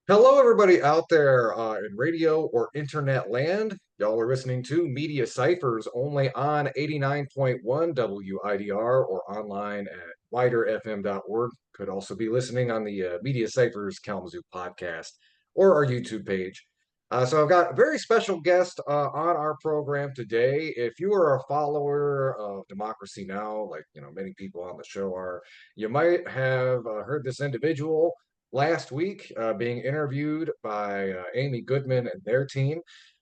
Hello, everybody out there in radio or internet land. Y'all are listening to Media Ciphers only on 89.1 WIDR or online at widerfm.org. Could also be listening on the Media Ciphers Kalamazoo podcast or our YouTube page. So I've got a very special guest on our program today. If you are a follower of Democracy Now, like many people on the show are, you might have heard this individual last week being interviewed by Amy Goodman and their team.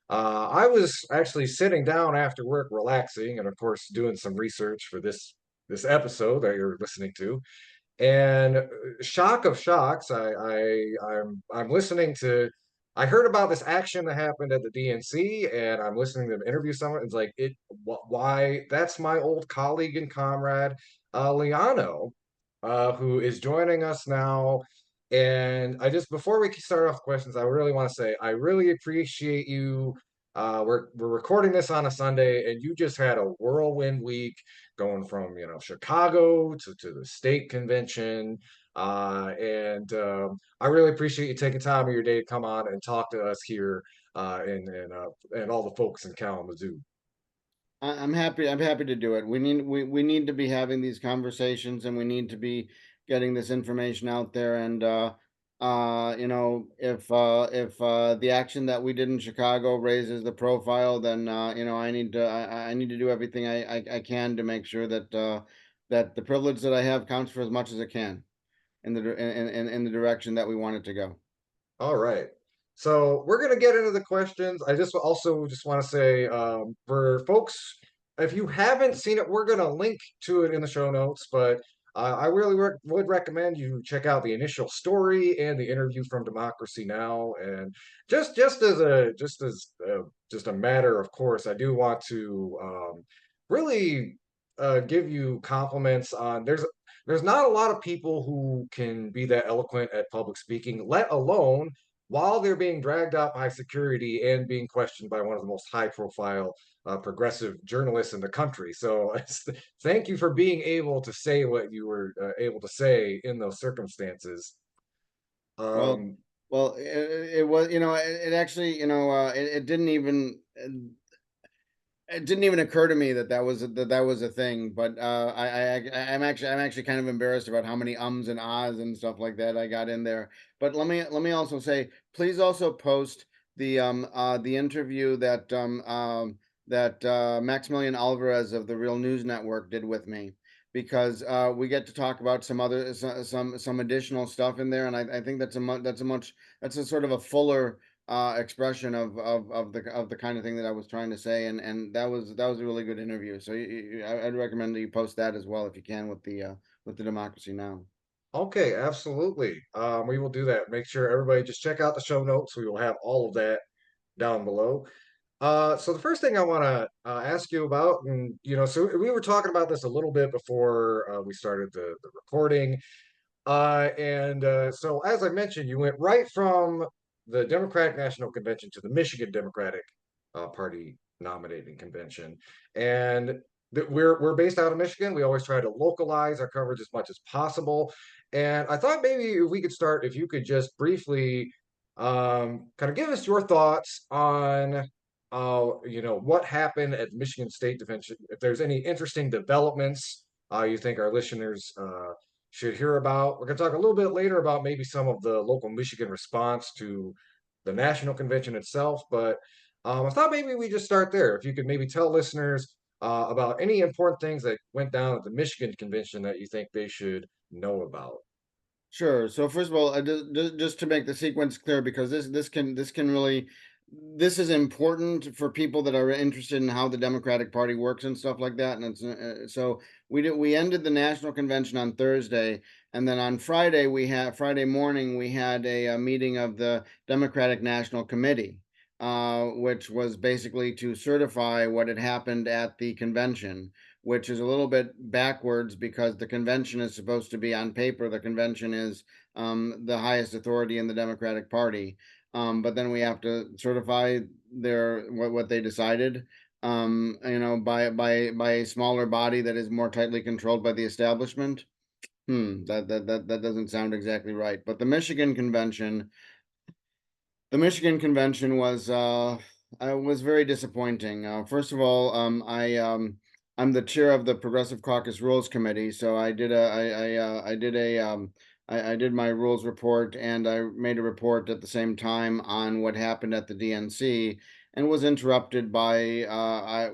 I was actually sitting down after work, relaxing, and of course doing some research for this episode that you're listening to. And shock of shocks, I'm listening to. I heard about this action that happened at the DNC, and I'm listening to them interview someone. It's like why? That's my old colleague and comrade, Liano, who is joining us now. And before we start off questions, I really want to say I really appreciate you. We're recording this on a Sunday, and you just had a whirlwind week going from Chicago to the state convention. And I really appreciate you taking time of your day to come on and talk to us here and all the folks in Kalamazoo. I'm happy. I'm happy to do it. We need to be having these conversations, and we need to be getting this information out there. And if the action that we did in Chicago raises the profile, then I need to do everything I can to make sure that that the privilege that I have counts for as much as it can in in the direction that we want it to go. All right. So we're going to get into the questions. I just also just want to say for folks, if you haven't seen it, we're going to link to it in the show notes. But I really would recommend you check out the initial story and the interview from Democracy Now. And just a matter of course, I do want to really give you compliments on. There's not a lot of people who can be that eloquent at public speaking, let alone while they're being dragged out by security and being questioned by one of the most high profile progressive journalists in the country. So thank you for being able to say what you were able to say in those circumstances. Well, Um, it was, it actually, it didn't even occur to me that that was a thing. But I'm actually kind of embarrassed about how many ums and ahs and stuff like that I got in there. But let me also say, please also post the interview that Maximilian Alvarez of the Real News Network did with me, because we get to talk about some additional stuff in there, and I think that's a sort of a fuller expression of the kind of thing that I was trying to say, and that was a really good interview. So I'd recommend that you post that as well if you can with the Democracy Now. okay, absolutely. We will do that. Make sure everybody just check out the show notes. We will have all of that down below. So the first thing I want to ask you about, and so we were talking about this a little bit before we started the recording, and so as I mentioned, you went right from the Democratic National Convention to the Michigan Democratic Party nominating convention, and we're based out of Michigan. We always try to localize our coverage as much as possible, and I thought maybe if we could start, if you could just briefly kind of give us your thoughts on what happened at Michigan State Convention. If there's any interesting developments you think our listeners should hear about. We're going to talk a little bit later about maybe some of the local Michigan response to the national convention itself. But I thought maybe we just start there. If you could maybe tell listeners about any important things that went down at the Michigan convention that you think they should know about. Sure. So first of all, just to make the sequence clear, because this can really, this is important for people that are interested in how the Democratic Party works and stuff like that. And so we ended the national convention on Thursday, and then on Friday morning we had a meeting of the Democratic National Committee, which was basically to certify what had happened at the convention, which is a little bit backwards because the convention is supposed to be, on paper, the convention is the highest authority in the Democratic Party. But then we have to certify what they decided, by a smaller body that is more tightly controlled by the establishment. That doesn't sound exactly right. But the Michigan convention The Michigan convention was very disappointing. First of all, I'm the chair of the Progressive Caucus Rules Committee, so I did my rules report, and I made a report at the same time on what happened at the DNC, and was interrupted by I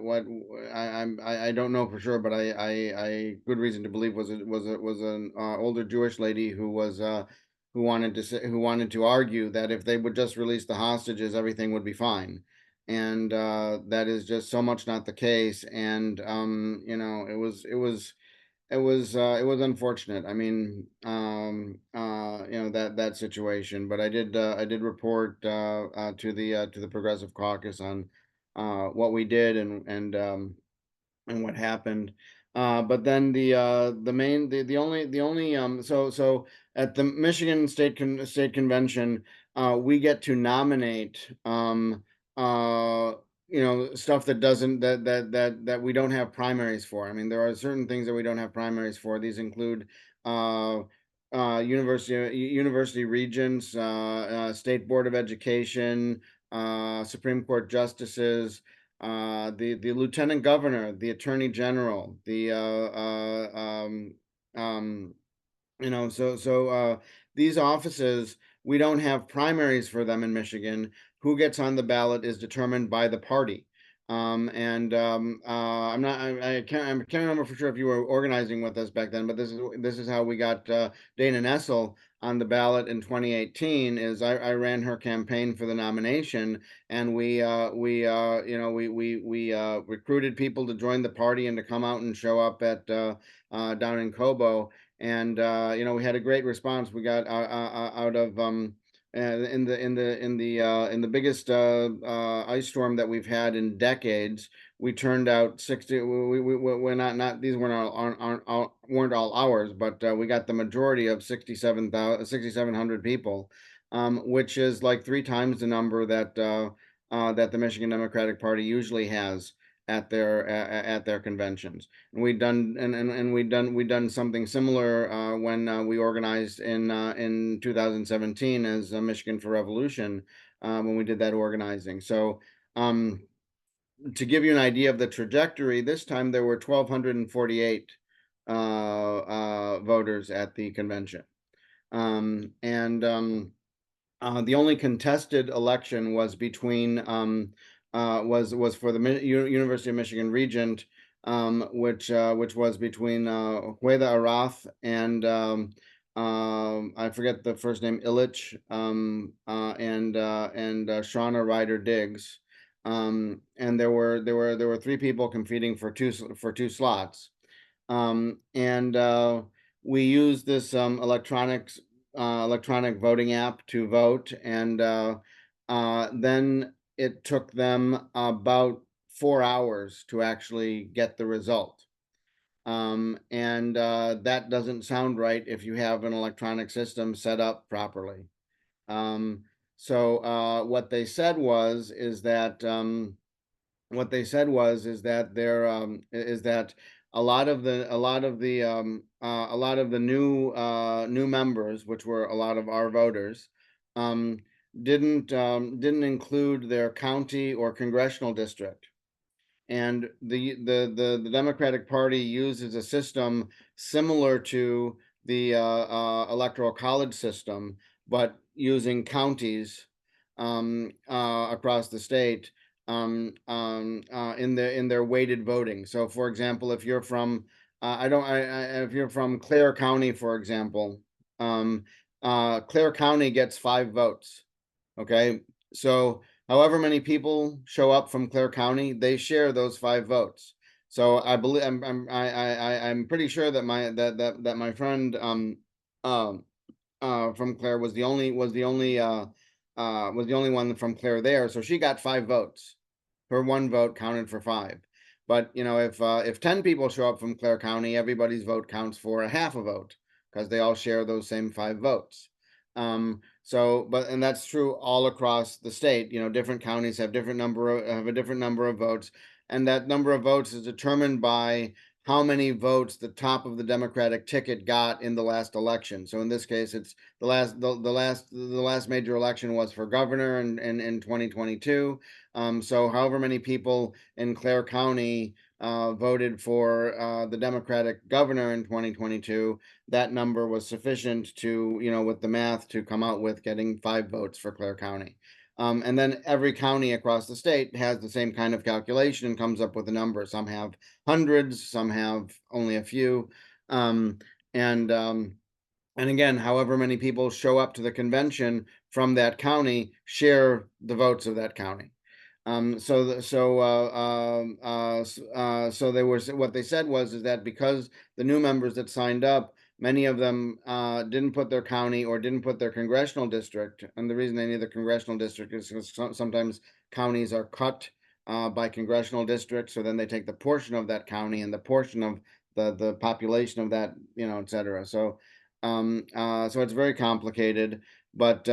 don't know for sure, but I good reason to believe was an older Jewish lady who wanted to argue that if they would just release the hostages, everything would be fine. And that is just so much not the case. And it was unfortunate. I mean, that situation. But I did report to the Progressive Caucus on what we did and what happened. But then the main the only so at the Michigan State Convention, we get to nominate uh stuff that doesn't that we don't have primaries for. I mean, there are certain things that we don't have primaries for. These include uh university regents, state board of education, Supreme Court justices, the lieutenant governor, the attorney general, the um, these offices, we don't have primaries for them in Michigan. Who gets on the ballot is determined by the party. I'm not, I can't remember for sure if you were organizing with us back then, but this is how we got Dana Nessel on the ballot in 2018. Is I ran her campaign for the nomination, and we recruited people to join the party and to come out and show up at down in Cobo, and we had a great response. We got out of in the biggest ice storm that we've had in decades. We turned out 60. We're not these weren't all ours, but we got the majority of 6,700 people, which is like three times the number that the Michigan Democratic Party usually has at their conventions. And we've done something similar when we organized in 2017 as Michigan for Revolution, when we did that organizing. So to give you an idea of the trajectory, this time there were 1,248 voters at the convention, and the only contested election was between was for the University of Michigan Regent, which was between Hueda Arath and I forget the first name, Illich, and Shauna Ryder Diggs, and there were three people competing for two slots, and we used this electronic voting app to vote, and then it took them about 4 hours to actually get the result. And that doesn't sound right if you have an electronic system set up properly. What they said was is that is that a lot of the new members, which were a lot of our voters, um, didn't include their county or congressional district. And the Democratic Party uses a system similar to the electoral college system, but using counties across the state in their weighted voting. So, for example, if you're from if you're from Clare County, for example, Clare County gets 5 votes. Okay, so however many people show up from Clare County, they share those 5 votes. So I believe I'm pretty sure that my friend from Clare was the only one from Clare there. So she got 5 votes. Her one vote counted for 5. But if 10 people show up from Clare County, everybody's vote counts for a half a vote because they all share those same 5 votes. And that's true all across the state. Different counties have a different number of votes, and that number of votes is determined by how many votes the top of the Democratic ticket got in the last election. So in this case, it's the last major election was for governor in 2022. So however many people in Clare County voted for the Democratic governor in 2022, that number was sufficient to, with the math, to come out with getting 5 votes for Clare County. And then every county across the state has the same kind of calculation and comes up with a number. Some have hundreds, some have only a few. Um, and um, and again, however many people show up to the convention from that county share the votes of that county. So they were, what they said was is that because the new members that signed up, many of them didn't put their county or didn't put their congressional district, and the reason they need the congressional district is because sometimes counties are cut by congressional districts, so then they take the portion of that county and the portion of the population of that, et cetera. So it's very complicated, but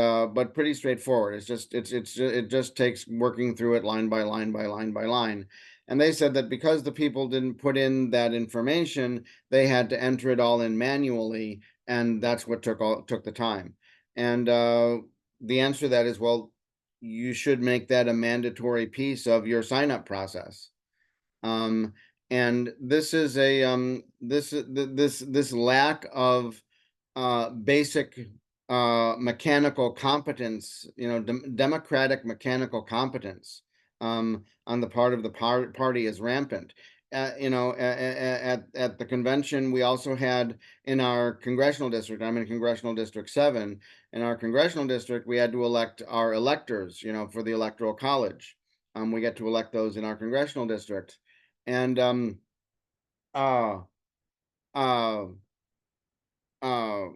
pretty straightforward. It just takes working through it line by line by line by line. And they said that because the people didn't put in that information, they had to enter it all in manually, and that's what took the time. And the answer to that is, well, you should make that a mandatory piece of your sign up process. Um, and this is a this lack of basic mechanical competence, democratic mechanical competence on the part of the party is rampant. At the convention, we also had in our congressional district. I'm in congressional district 7. In our congressional district, we had to elect our electors, for the electoral college. We get to elect those in our congressional district, and uh, uh, uh,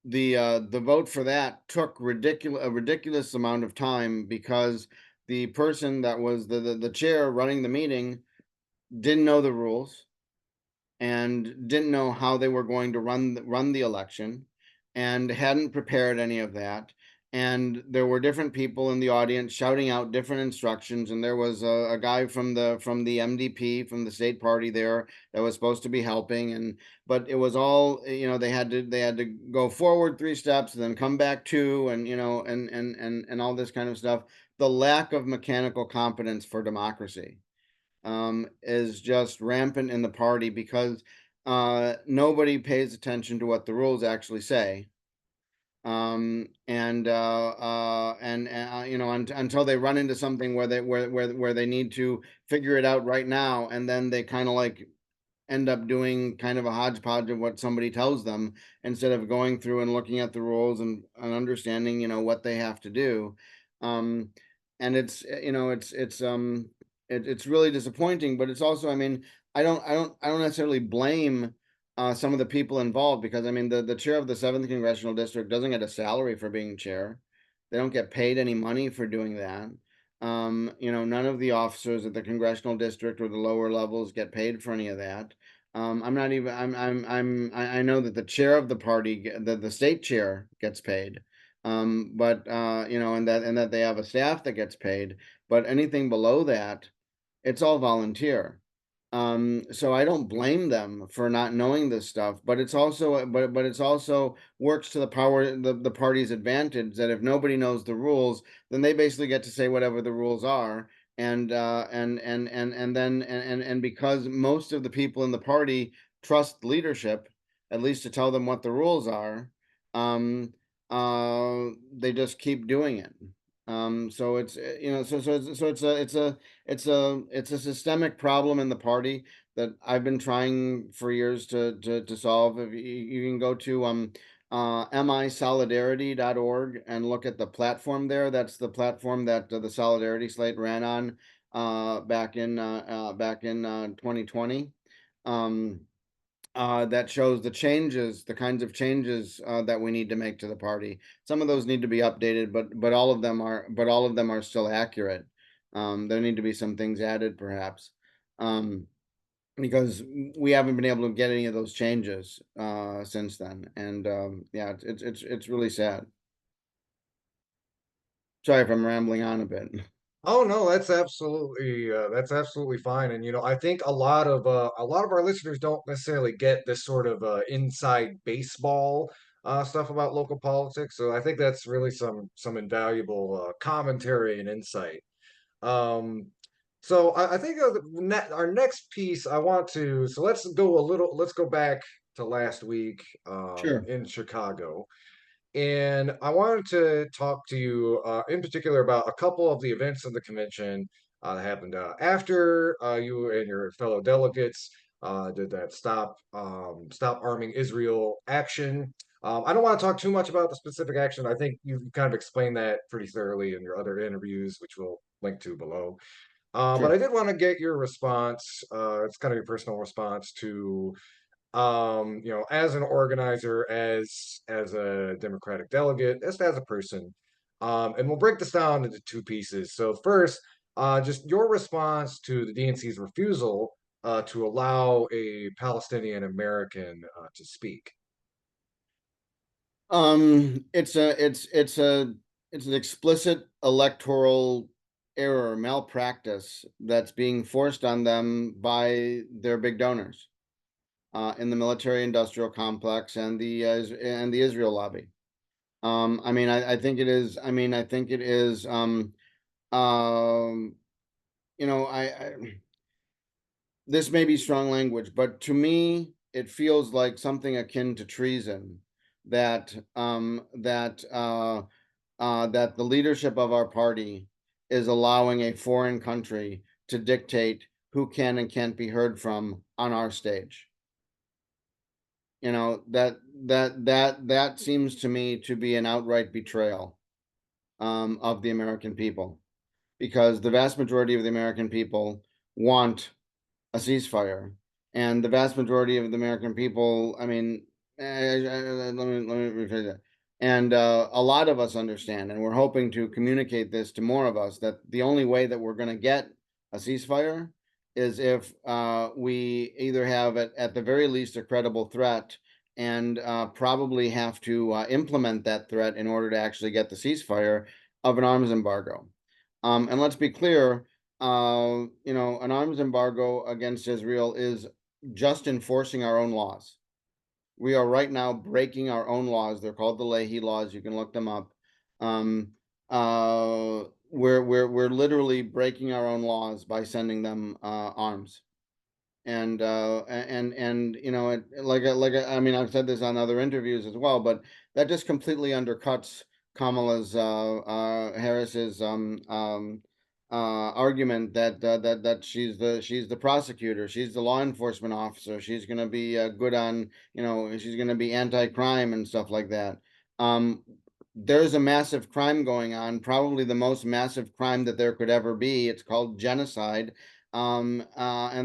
the vote for that took a ridiculous amount of time because the person that was the chair running the meeting didn't know the rules and didn't know how they were going to run the election and hadn't prepared any of that. And there were different people in the audience shouting out different instructions, and there was a guy from the MDP, from the state party there, that was supposed to be helping. And but it was all, they had to go forward 3 steps and then come back 2, and and all this kind of stuff. The lack of mechanical competence for democracy is just rampant in the party because nobody pays attention to what the rules actually say. Until they run into something where they need to figure it out right now, and then they kind of like end up doing kind of a hodgepodge of what somebody tells them instead of going through and looking at the rules and understanding, what they have to do. Um, and it's really disappointing, but it's also, I mean, I don't necessarily blame some of the people involved, because I mean the chair of the 7th congressional district doesn't get a salary for being chair. They don't get paid any money for doing that. None of the officers at the congressional district or the lower levels get paid for any of that. I'm not even. I know that the chair of the party, the state chair, gets paid. But and that they have a staff that gets paid. But anything below that, it's all volunteer. So I don't blame them for not knowing this stuff, but it's also works to the party's advantage that if nobody knows the rules, then they basically get to say whatever the rules are. And because most of the people in the party trust leadership, at least to tell them what the rules are, um, they just keep doing it. So it's it's a systemic problem in the party that I've been trying for years to solve. If you can go to misolidarity.org and look at the platform there. That's the platform that the Solidarity Slate ran on back in 2020. Um, that shows the kinds of changes that we need to make to the party. Some of those need to be updated, but all of them are still accurate. There need to be some things added, perhaps, um, because we haven't been able to get any of those changes since then. And yeah, it's really sad. Sorry if I'm rambling on a bit. Oh no, that's absolutely fine. And I think a lot of our listeners don't necessarily get this sort of inside baseball stuff about local politics. So I think that's really some invaluable commentary and insight. Um, so I think our next piece I want to so let's go back to last week Sure, in Chicago. And I wanted to talk to you in particular about a couple of the events of the convention that happened after you and your fellow delegates did that stop arming Israel action. I don't want to talk too much about the specific action. I think you've kind of explained that pretty thoroughly in your other interviews, which we'll link to below. But sure. I did want to get your response. It's kind of your personal response to as an organizer, as a Democratic delegate, as a person. And we'll break this down into two pieces. So first, just your response to the DNC's refusal to allow a Palestinian American to speak. It's an explicit electoral error, malpractice that's being forced on them by their big donors in the military-industrial complex and the Israel lobby. I mean, I think it is. I mean, I think it is. Um, I this may be strong language, but to me, it feels like something akin to treason that the leadership of our party is allowing a foreign country to dictate who can and can't be heard from on our stage. That seems to me to be an outright betrayal of the American people, because the vast majority of the American people want a ceasefire, and the vast majority of the American people, I mean, let me rephrase that. And a lot of us understand, and we're hoping to communicate this to more of us, that the only way that we're going to get a ceasefire is if we either have at the very least a credible threat, and probably have to implement that threat in order to actually get the ceasefire of an arms embargo. And let's be clear, an arms embargo against Israel is just enforcing our own laws. We are right now breaking our own laws. They're called the Leahy laws. You can look them up. Um, we're literally breaking our own laws by sending them arms. And I mean, I've said this on other interviews as well, but that just completely undercuts Kamala's Harris's argument that she's the prosecutor, she's the law enforcement officer, she's going to be good on, she's going to be anti-crime and stuff like that. Um, there's a massive crime going on, probably the most massive crime that there could ever be. It's called genocide, and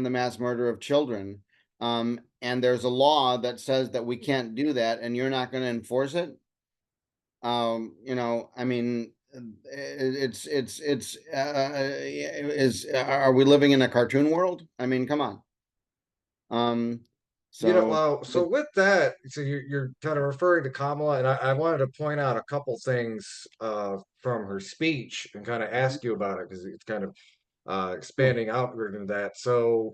the mass murder of children. And there's a law that says that we can't do that, and you're not going to enforce it. I mean, are we living in a cartoon world? I mean, come on. Um, so So with that, so you're kind of referring to Kamala, and I wanted to point out a couple things from her speech and kind of ask you about it because it's kind of sure. expanding outward into that. So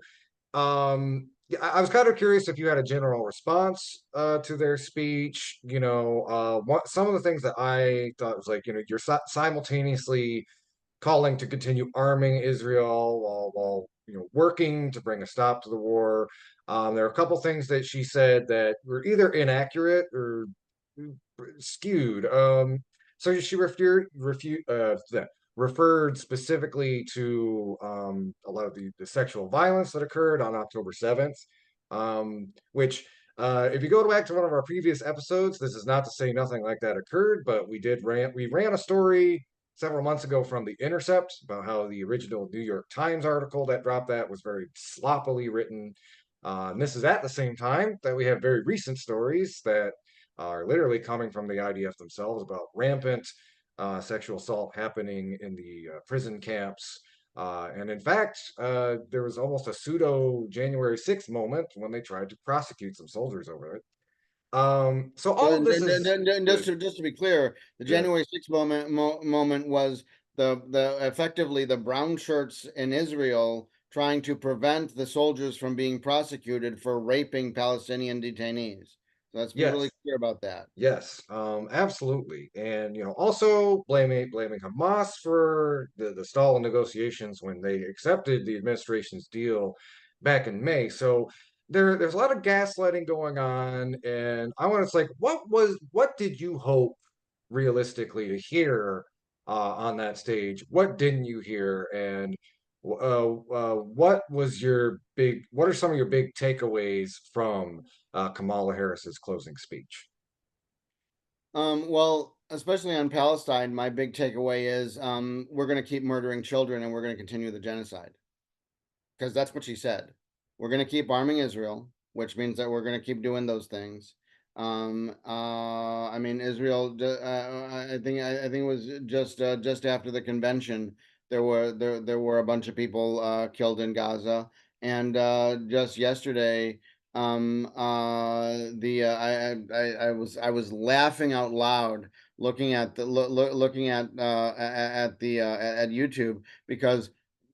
yeah, I was kind of curious if you had a general response to their speech. Some of the things that I thought was like, you're simultaneously calling to continue arming Israel while working to bring a stop to the war. There are a couple things that she said that were either inaccurate or skewed. So she referred specifically to a lot of the sexual violence that occurred on October 7th, which if you go back to one of our previous episodes, this is not to say nothing like that occurred, but we ran a story several months ago from The Intercept about how the original New York Times article that dropped that was very sloppily written. And this is at the same time that we have very recent stories that are literally coming from the IDF themselves about rampant sexual assault happening in the prison camps. And in fact, there was almost a pseudo January 6th moment when they tried to prosecute some soldiers over it. So all of And, this and, is and, and good. just to be clear, the Yeah. January 6th moment was the effectively the brown shirts in Israel trying to prevent the soldiers from being prosecuted for raping Palestinian detainees. So let's be really Yes. clear about that. Yes, absolutely. And also blaming Hamas for the stall in negotiations when they accepted the administration's deal back in May. So there's a lot of gaslighting going on, and I want to like, what did you hope realistically to hear on that stage? What didn't you hear? And what are some of your big takeaways from Kamala Harris's closing speech? Well, especially on Palestine, my big takeaway is we're going to keep murdering children and we're going to continue the genocide because that's what she said. We're going to keep arming Israel, which means that we're going to keep doing those things. I mean, Israel. I think it was just after the convention. There were a bunch of people killed in Gaza, and just yesterday, the I was laughing out loud looking at looking at YouTube because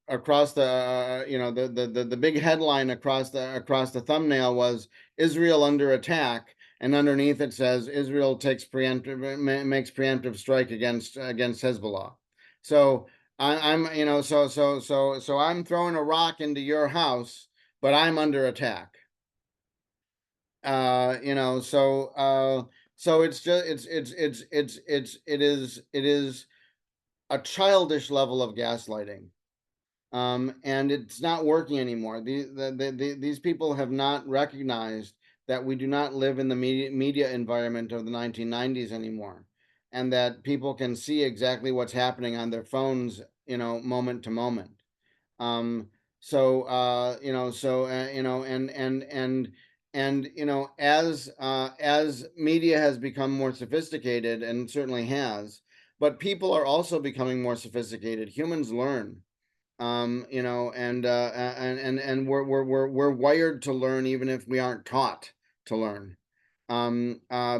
across the the big headline across the thumbnail was Israel under attack, and underneath it says Israel makes preemptive strike against Hezbollah. So I'm so I'm throwing a rock into your house, but I'm under attack. So it's just it is a childish level of gaslighting, and it's not working anymore. These people have not recognized that we do not live in the media environment of the 1990s anymore, and that people can see exactly what's happening on their phones, moment to moment. Um, as media has become more sophisticated, and certainly has, but people are also becoming more sophisticated. Humans learn, and we're wired to learn even if we aren't taught to learn,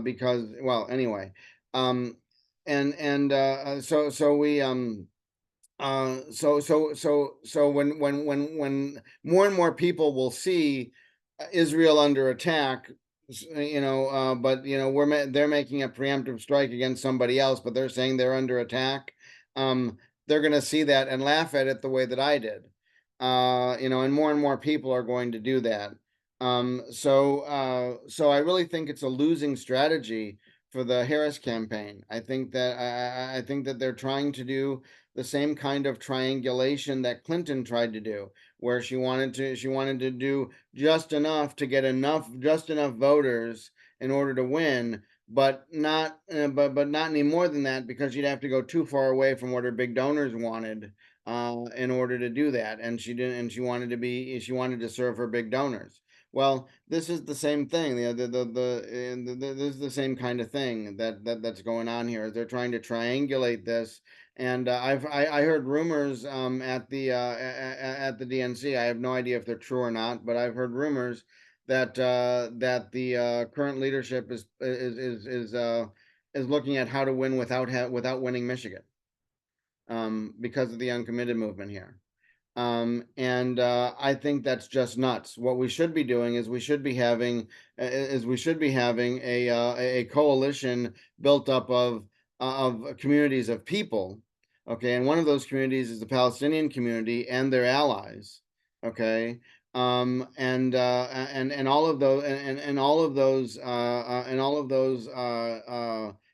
because, well, anyway, um and so we so when more and more people will see Israel under attack, but they're making a preemptive strike against somebody else, but they're saying they're under attack. Um, they're going to see that and laugh at it the way that I did. And more people are going to do that. So I really think it's a losing strategy for the Harris campaign. I think that they're trying to do the same kind of triangulation that Clinton tried to do, where she wanted to do just enough to get just enough voters in order to win, but not any more than that, because she'd have to go too far away from what her big donors wanted in order to do that, and she didn't. And she wanted to serve her big donors. Well, this is the same thing. This is the same kind of thing that's going on here. They're trying to triangulate this, and I heard rumors at the DNC. I have no idea if they're true or not, but I've heard rumors that the current leadership is looking at how to win without winning Michigan, because of the uncommitted movement here. And I think that's just nuts. What we should be doing is we should be having a coalition built up of communities of people. Okay, and one of those communities is the Palestinian community and their allies. Okay, and all of those and all of those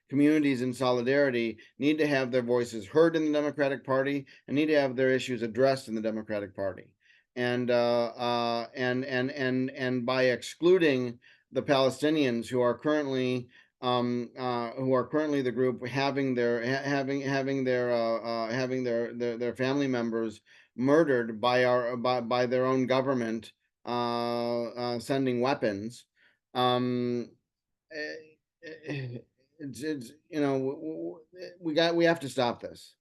communities in solidarity need to have their voices heard in the Democratic Party and need to have their issues addressed in the Democratic Party. And by excluding the Palestinians who are currently the group having their family members murdered by their own government, sending weapons. Um, it's we have to stop this.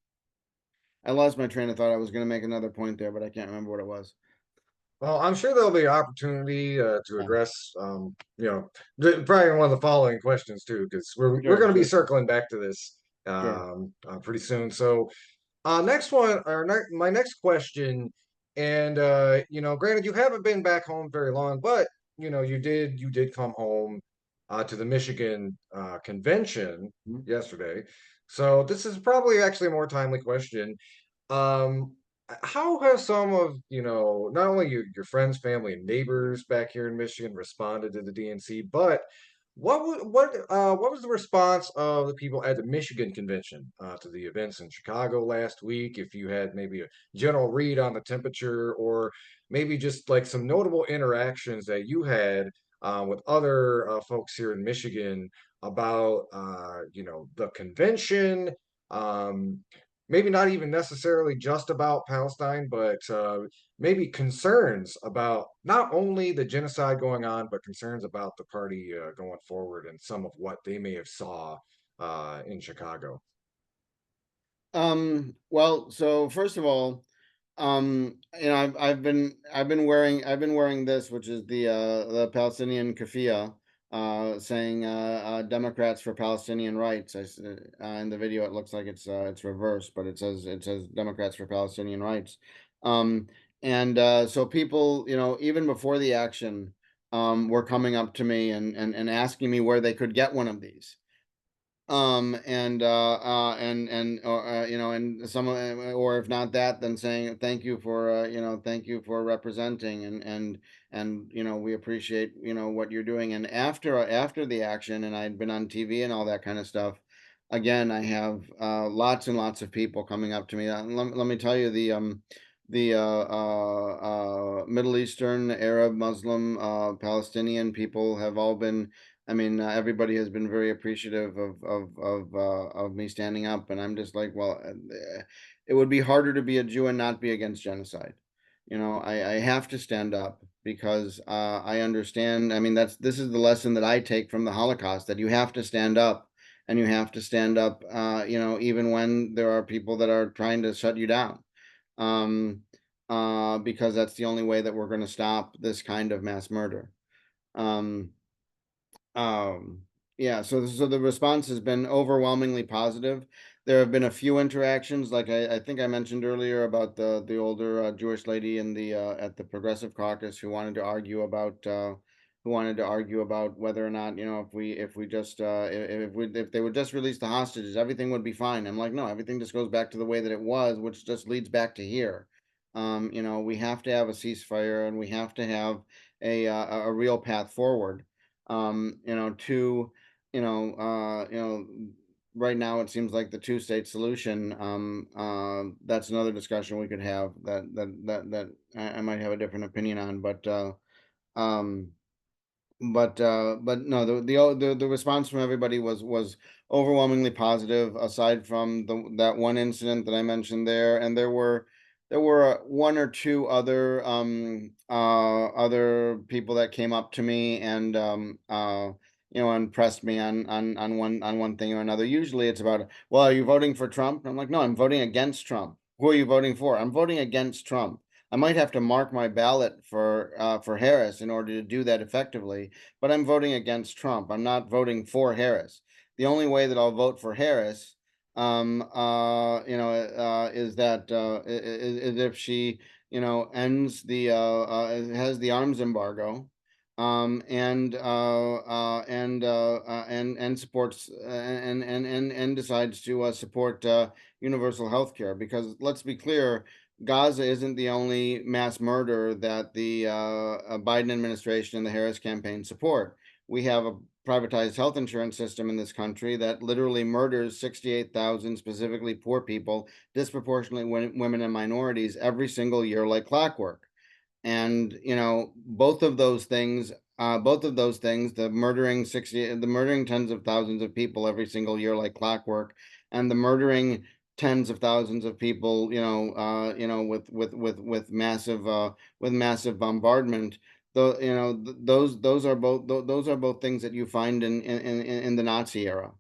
I lost my train of thought. I was going to make another point there, but I can't remember what it was. Well, I'm sure there'll be opportunity to Yeah, address, probably one of the following questions too, because we're sure, going to be sure, circling back to this sure. pretty soon. So, Next one, or my next question, and granted, you haven't been back home very long, but you did come home to the Michigan convention Mhm. yesterday. So this is probably actually a more timely question. Um, how have some of, not only your friends, family, and neighbors back here in Michigan responded to the DNC, but what was the response of the people at the Michigan convention to the events in Chicago last week? If you had maybe a general read on the temperature, or maybe just like some notable interactions that you had with other folks here in Michigan about the convention. Um, Maybe not even necessarily just about Palestine, but maybe concerns about not only the genocide going on, but concerns about the party going forward and some of what they may have saw in Chicago. Well, so first of all, I've been wearing this, which is the Palestinian keffiyeh, saying Democrats for Palestinian rights. In the video it looks like it's reversed, but it says Democrats for Palestinian rights. Um, and so people, even before the action, were coming up to me and asking me where they could get one of these. And and some or if not that, then saying thank you for thank you for representing, and we appreciate what you're doing. And after the action, and I'd been on TV and all that kind of stuff, again I have lots and lots of people coming up to me. Let me tell you, the Middle Eastern, Arab, Muslim, Palestinian people have all been. I mean, everybody has been very appreciative of me standing up, and I'm just like, well, it would be harder to be a Jew and not be against genocide. I have to stand up because I understand. I mean, this is the lesson that I take from the Holocaust, that you have to stand up, and you have to stand up, even when there are people that are trying to shut you down, um, because that's the only way that we're going to stop this kind of mass murder. Um, um, yeah, so the response has been overwhelmingly positive. There have been a few interactions, like I think I mentioned earlier about the older Jewish lady in the at the Progressive Caucus who wanted to argue about whether or not, if we just if they would just release the hostages, everything would be fine. I'm like, no, everything just goes back to the way that it was, which just leads back to here. We have to have a ceasefire, and we have to have a real path forward. To, right now it seems like the two-state solution. That's another discussion we could have, that I might have a different opinion on, um, but no, the response from everybody was overwhelmingly positive, aside from that one incident that I mentioned there. And there were one or two other people that came up to me and and pressed me on one thing or another. Usually it's about, well, are you voting for Trump? I'm like, no, I'm voting against Trump. Who are you voting for? I'm voting against Trump. I might have to mark my ballot for Harris in order to do that effectively, but I'm voting against Trump. I'm not voting for Harris. The only way that I'll vote for Harris, is if she, has the arms embargo, and supports, and decides to support universal health care. Because let's be clear, Gaza isn't the only mass murder that the Biden administration and the Harris campaign support. We have a privatized health insurance system in this country that literally murders 68,000 specifically poor people, disproportionately women and minorities, every single year like clockwork. And both of those things, the murdering tens of thousands of people every single year like clockwork, and the murdering tens of thousands of people, with massive bombardment. Those are both things that you find in the Nazi era.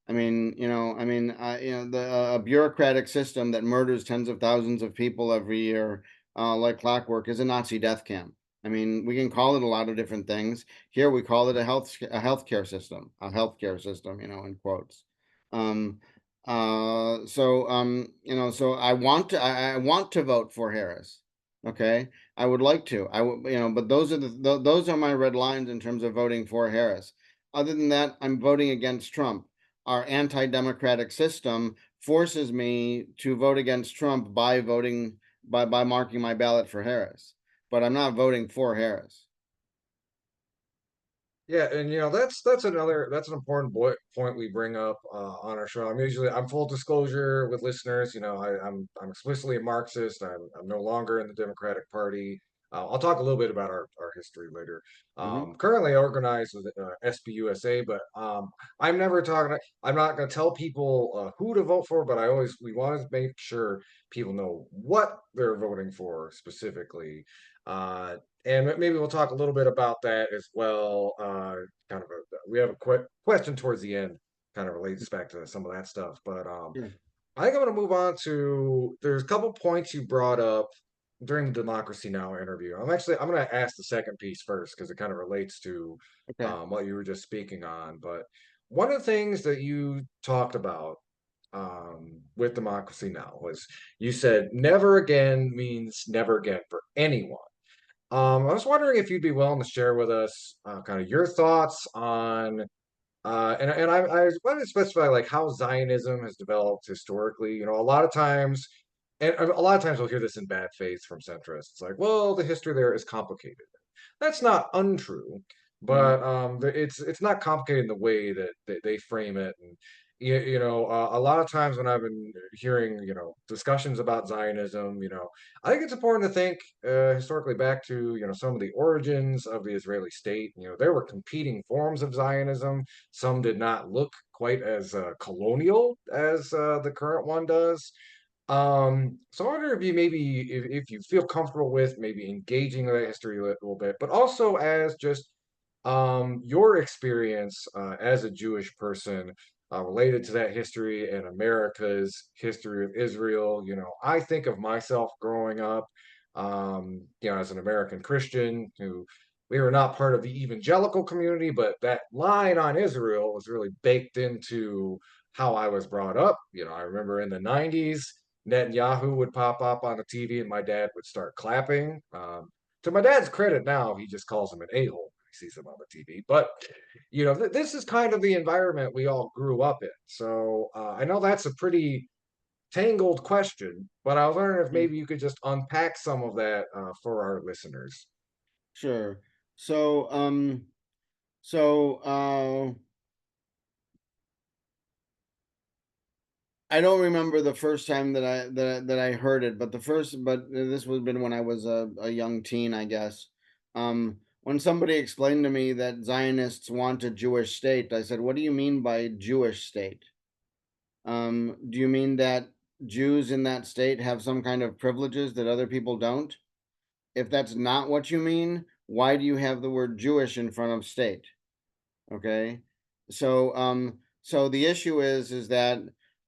A bureaucratic system that murders tens of thousands of people every year, like clockwork, is a Nazi death camp. I mean, we can call it a lot of different things. Here we call it a healthcare system, in quotes. Um, So I want to vote for Harris. Okay, I would like to. I would, but those are my red lines in terms of voting for Harris. Other than that, I'm voting against Trump. Our anti-democratic system forces me to vote against Trump by voting by marking my ballot for Harris, but I'm not voting for Harris. Yeah, and that's an important point we bring up on our show. I'm full disclosure with listeners. I'm explicitly a Marxist. I'm no longer in the Democratic Party. I'll talk a little bit about our history later. Hmm. Currently organized with SBUSA, but I'm never talking. I'm not going to tell people who to vote for, but we want to make sure people know what they're voting for specifically. Uh, and maybe we'll talk a little bit about that as well. We have a quick question towards the end, kind of relates back to some of that stuff. But Sure. I think I'm going to move on to. There's a couple points you brought up during the Democracy Now! Interview. I'm going to ask the second piece first because it kind of relates to Okay. what you were just speaking on. But one of the things that you talked about with Democracy Now! Was you said never again means never again for anyone. I was wondering if you'd be willing to share with us kind of your thoughts on, I wanted to specify like how Zionism has developed historically. A lot of times, and a lot of times we'll hear this in bad faith from centrists, like, well, the history there is complicated. That's not untrue, Hmm. but it's not complicated in the way that they frame it. And a lot of times when I've been hearing discussions about Zionism, I think it's important to think historically back to some of the origins of the Israeli state. There were competing forms of Zionism. Some did not look quite as colonial as the current one does. So I wonder if if you feel comfortable with maybe engaging that history a little bit, but also as just your experience as a Jewish person related to that history and America's history of Israel. I think of myself growing up, as an American Christian who we were not part of the evangelical community, but that line on Israel was really baked into how I was brought up. I remember in the 90s, Netanyahu would pop up on the TV and my dad would start clapping. To my dad's credit now, he just calls him an a-hole when he sees him on the TV. But, this is kind of the environment we all grew up in. So I know that's a pretty tangled question, but I was wondering if maybe you could just unpack some of that for our listeners. Sure. So, so I don't remember the first time that I heard it, but this would have been when I was a young teen, I guess. When somebody explained to me that Zionists want a Jewish state, I said, "What do you mean by Jewish state? Do you mean that Jews in that state have some kind of privileges that other people don't? If that's not what you mean, why do you have the word Jewish in front of state?" Okay. So the issue is that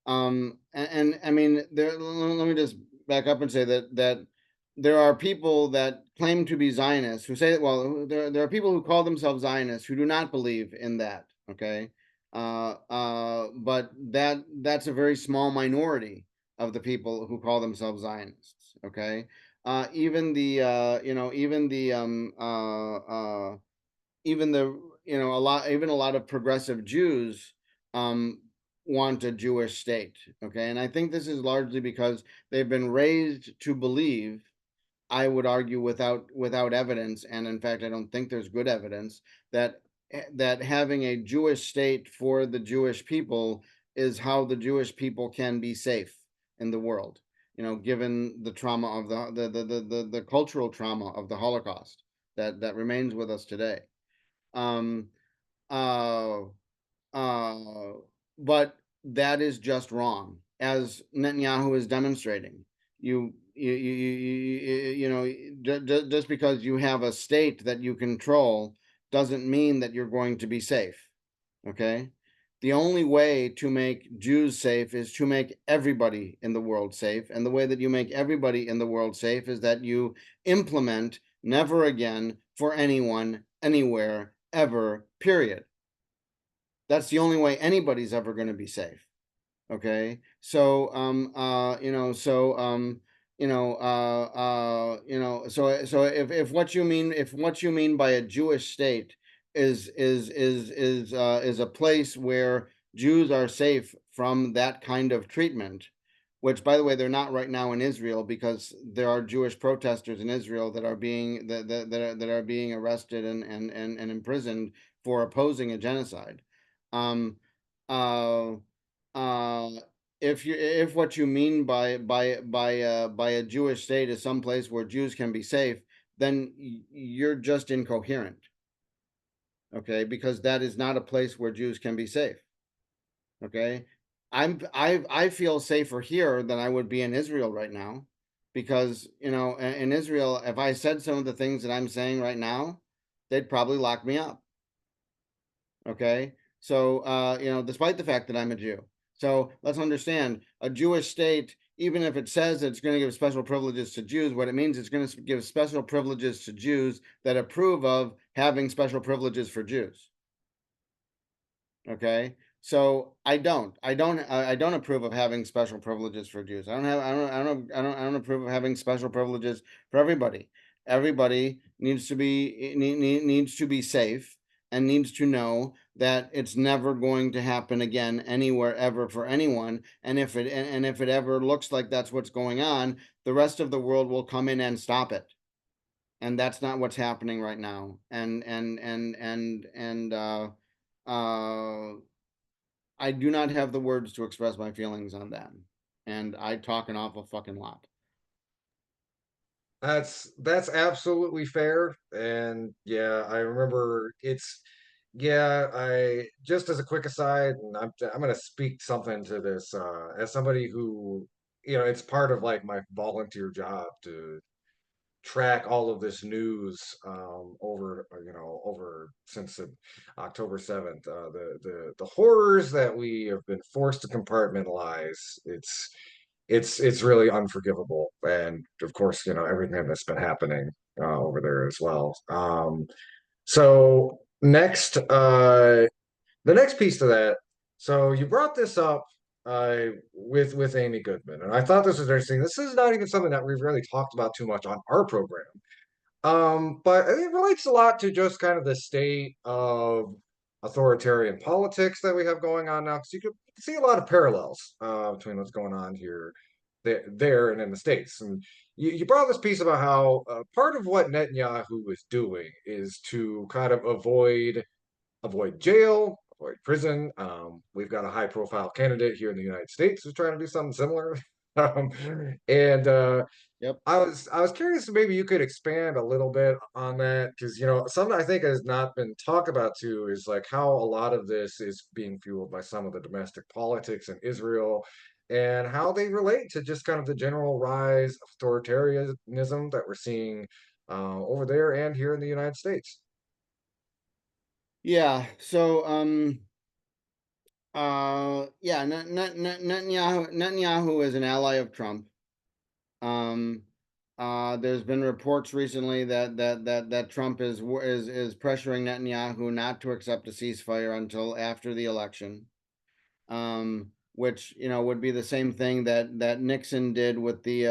and I mean let me just back up and say that there are people that claim to be Zionists who say, well, there are people who call themselves Zionists who do not believe in that. Okay. But that's a very small minority of the people who call themselves Zionists. Okay. Even the even the even the a lot of progressive Jews um, want a Jewish state. Okay, and I think this is largely because they've been raised to believe. I would argue without evidence, and in fact, I don't think there's good evidence that having a Jewish state for the Jewish people is how the Jewish people can be safe in the world. Given the trauma of the cultural trauma of the Holocaust that remains with us today. Um, uh, uh, but that is just wrong, as Netanyahu is demonstrating. Just because you have a state that you control doesn't mean that you're going to be safe. Okay. The only way to make Jews safe is to make everybody in the world safe. And the way that you make everybody in the world safe is that you implement never again for anyone, anywhere, ever, period. That's the only way anybody's ever going to be safe. Okay, so so if what you mean by a Jewish state is a place where Jews are safe from that kind of treatment, which by the way they're not right now in Israel, because there are Jewish protesters in Israel that are being that are being arrested and imprisoned for opposing a genocide. Um, uh, uh, if what you mean by a Jewish state is some place where Jews can be safe, then you're just incoherent, okay? Because that is not a place where Jews can be safe, okay? I feel safer here than I would be in Israel right now, because in Israel, if I said some of the things that I'm saying right now, they'd probably lock me up. Okay. So, despite the fact that I'm a Jew. So let's understand, a Jewish state, even if it says it's going to give special privileges to Jews, what it means is going to give special privileges to Jews that approve of having special privileges for Jews. Okay. So I don't approve of having special privileges for Jews. I don't approve of having special privileges for everybody. Everybody needs to be safe and needs to know that it's never going to happen again anywhere ever for anyone. And if it ever looks like that's what's going on, the rest of the world will come in and stop it. And that's not what's happening right now. Uh I do not have the words to express my feelings on that. And I talk an awful fucking lot. That's absolutely fair. And yeah, I remember it's yeah, I just as a quick aside, and I'm gonna speak something to this as somebody who, it's part of like my volunteer job to track all of this news over since October 7th. The horrors that we have been forced to compartmentalize. It's really unforgivable, and of course, everything that's been happening over there as well. So next, the next piece to that. So you brought this up with Amy Goodman, and I thought this was interesting. This is not even something that we've really talked about too much on our program. But it relates a lot to just kind of the state of authoritarian politics that we have going on now, because you can see a lot of parallels between what's going on here, there, and in the States. And you brought this piece about how part of what Netanyahu is doing is to kind of avoid jail, avoid prison. We've got a high profile candidate here in the United States who's trying to do something similar. Um, and Yep. I was curious if maybe you could expand a little bit on that, because something I think has not been talked about too is like how a lot of this is being fueled by some of the domestic politics in Israel, and how they relate to just kind of the general rise of authoritarianism that we're seeing over there and here in the United States. Yeah. So yeah, Netanyahu is an ally of Trump. Um there's been reports recently that Trump is pressuring Netanyahu not to accept a ceasefire until after the election. Which would be the same thing that Nixon did with the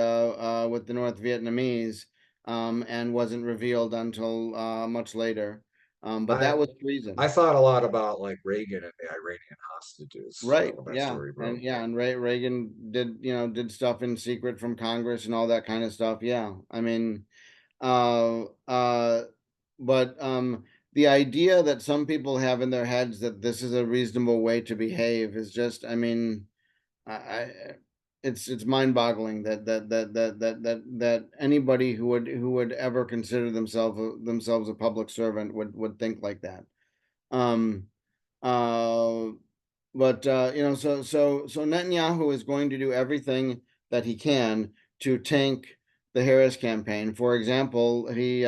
North Vietnamese, and wasn't revealed until much later. But I that was treason. I thought a lot about like Reagan and the Iranian hostages Right. when that Yeah. story And broke. yeah, and Reagan did stuff in secret from Congress and all that kind of stuff. Yeah. I mean, uh uh but the idea that some people have in their heads that this is a reasonable way to behave is just, I mean, I it's mind-boggling that anybody who would ever consider themselves a public servant would think like that. Um uh but so Netanyahu is going to do everything that he can to tank the Harris campaign. For example, he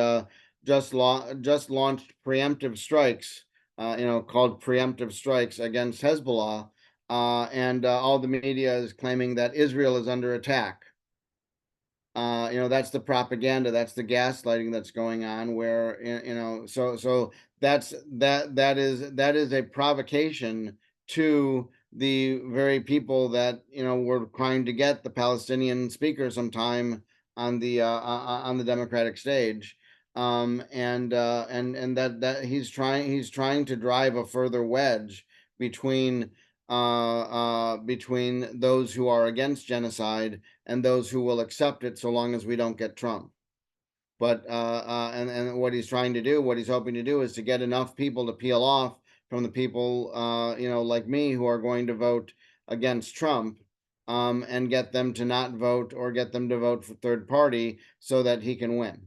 just launched preemptive strikes, called preemptive strikes against Hezbollah, and all the media is claiming that Israel is under attack. That's the propaganda, that's the gaslighting that's going on, where so that is a provocation to the very people that were trying to get the Palestinian speaker sometime on the Democratic stage, and that he's trying to drive a further wedge between between those who are against genocide and those who will accept it so long as we don't get Trump. But and what he's trying to do, what he's hoping to do, is to get enough people to peel off from the people, like me, who are going to vote against Trump, and get them to not vote, or get them to vote for third party so that he can win.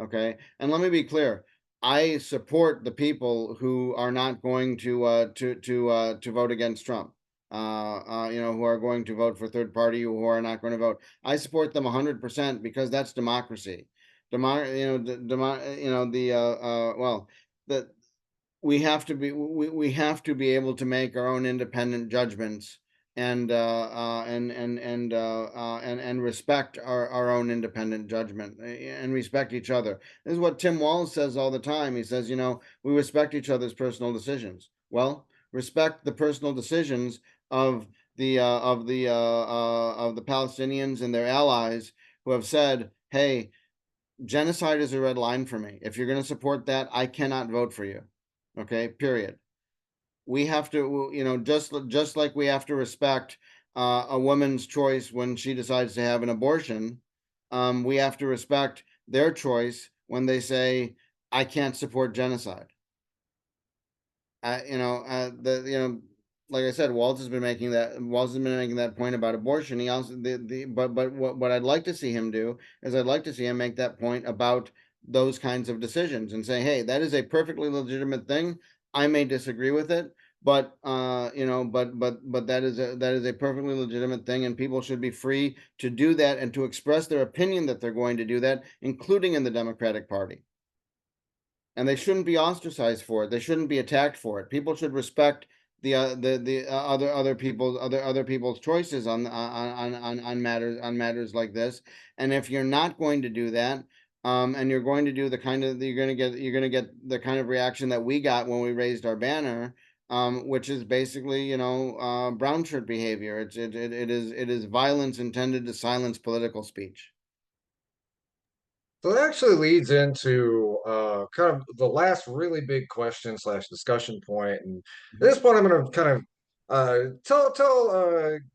Okay, and let me be clear. I support the people who are not going to vote against Trump. Who are going to vote for third party, who are not going to vote. I support them 100% because that's democracy. The well, the we have to be able to make our own independent judgments, and respect our own independent judgment, and respect each other. This is what Tim Walz says all the time. He says, we respect each other's personal decisions. Well, respect the personal decisions of the Palestinians and their allies, who have said, hey, genocide is a red line for me. If you're going to support that, I cannot vote for you. Okay, period. We have to, just like we have to respect a woman's choice when she decides to have an abortion. We have to respect their choice when they say, I can't support genocide. Like I said, Waltz has been making that point about abortion. He also but what I'd like to see him do is, I'd like to see him make that point about those kinds of decisions, and say, hey, that is a perfectly legitimate thing. I may disagree with it, but that is a perfectly legitimate thing, and people should be free to do that and to express their opinion that they're going to do that, including in the Democratic Party. And they shouldn't be ostracized for it. They shouldn't be attacked for it. People should respect the other people's choices on matters like this. And if you're not going to do that, and you're going to do the kind of you're going to get the kind of reaction that we got when we raised our banner, which is basically, brown shirt behavior. It is violence intended to silence political speech. So it actually leads into kind of the last really big question slash discussion point. And at this point, I'm going to kind of tell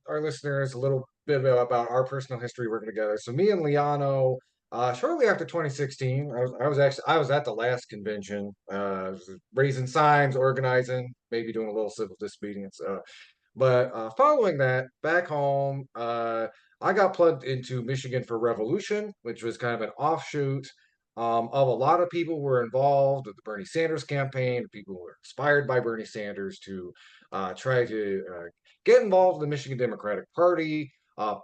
our listeners a little bit about our personal history working together. So me and Liano, shortly after 2016, I was at the last convention, raising signs, organizing, maybe doing a little civil disobedience. But following that, back home, I got plugged into Michigan for Revolution, which was kind of an offshoot of a lot of people who were involved with the Bernie Sanders campaign, people who were inspired by Bernie Sanders to try to get involved in the Michigan Democratic Party,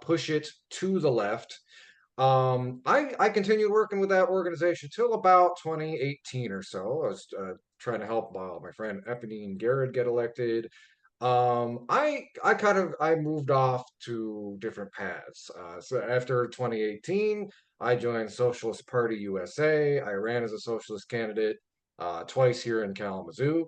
push it to the left. I continued working with that organization till about 2018 or so. I was trying to help my friend Eponine Garrett get elected. I moved off to different paths. So after 2018, I joined Socialist Party USA. I ran as a socialist candidate twice here in Kalamazoo.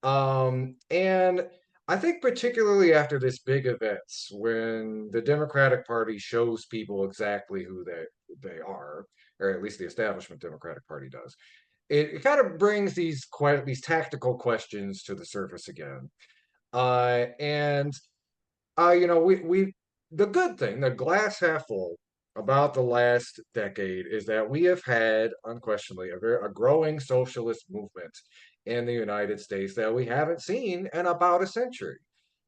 And I think particularly after this big events, when the Democratic Party shows people exactly who they are, or at least the establishment Democratic Party does, it kind of brings these tactical questions to the surface again. And we the good thing, the glass half full about the last decade is that we have had unquestionably a growing socialist movement in the United States that we haven't seen in about a century.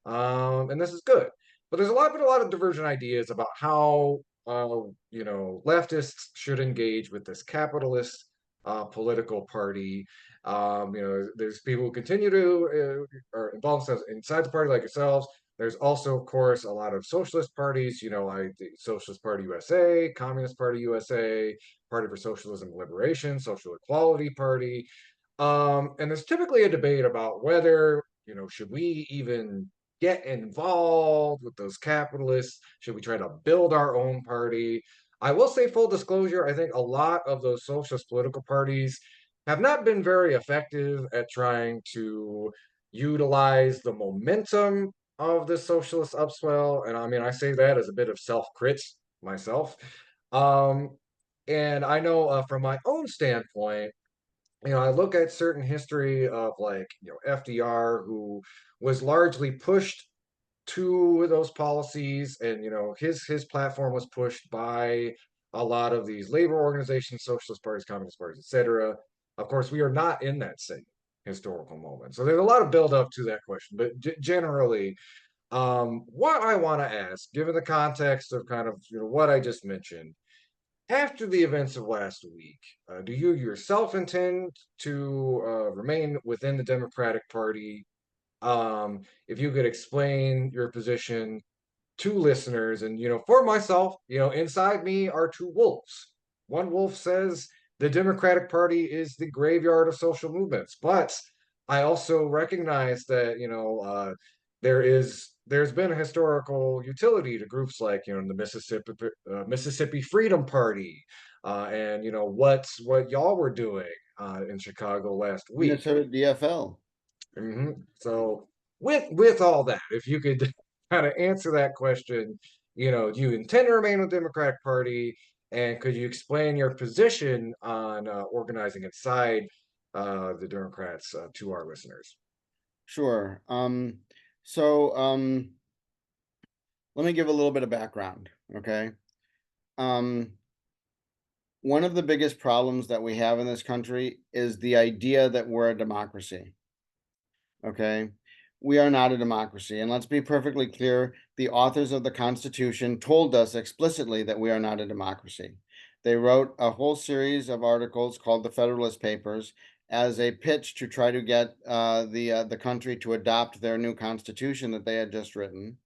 And this is good. But there's been a lot of divergent ideas about how leftists should engage with this capitalist political party. There's people who continue to are involved themselves inside the party like yourselves. There's also, of course, a lot of socialist parties, like the Socialist Party USA, Communist Party USA, Party for Socialism and Liberation, Social Equality Party. And there's typically a debate about whether, should we even get involved with those capitalists? Should we try to build our own party? I will say, full disclosure, I think a lot of those socialist political parties have not been very effective at trying to utilize the momentum of the socialist upswell, and I mean, I say that as a bit of self-crit myself. Um, and I know from my own standpoint, I look at certain history of like, FDR, who was largely pushed to those policies, and his platform was pushed by a lot of these labor organizations, socialist parties, communist parties, etc. Of course, we are not in that same historical moment, so there's a lot of build up to that question. But generally, what I want to ask, given the context of kind of what I just mentioned, after the events of last week, do you yourself intend to remain within the Democratic Party? If you could explain your position to listeners, and for myself, inside me are two wolves. One wolf says the Democratic Party is the graveyard of social movements, but I also recognize that there's been a historical utility to groups like the Mississippi Freedom Party, and what y'all were doing in Chicago last week. Minnesota DFL. So with all that, if you could kind of answer that question, do you intend to remain with the Democratic Party, and could you explain your position on organizing inside the Democrats to our listeners? Sure. So let me give a little bit of background. Okay. Um, one of the biggest problems that we have in this country is the idea that we're a democracy. Okay. We are not a democracy. And let's be perfectly clear, the authors of the Constitution told us explicitly that we are not a democracy. They wrote a whole series of articles called the Federalist Papers as a pitch to try to get the country to adopt their new constitution that they had just written.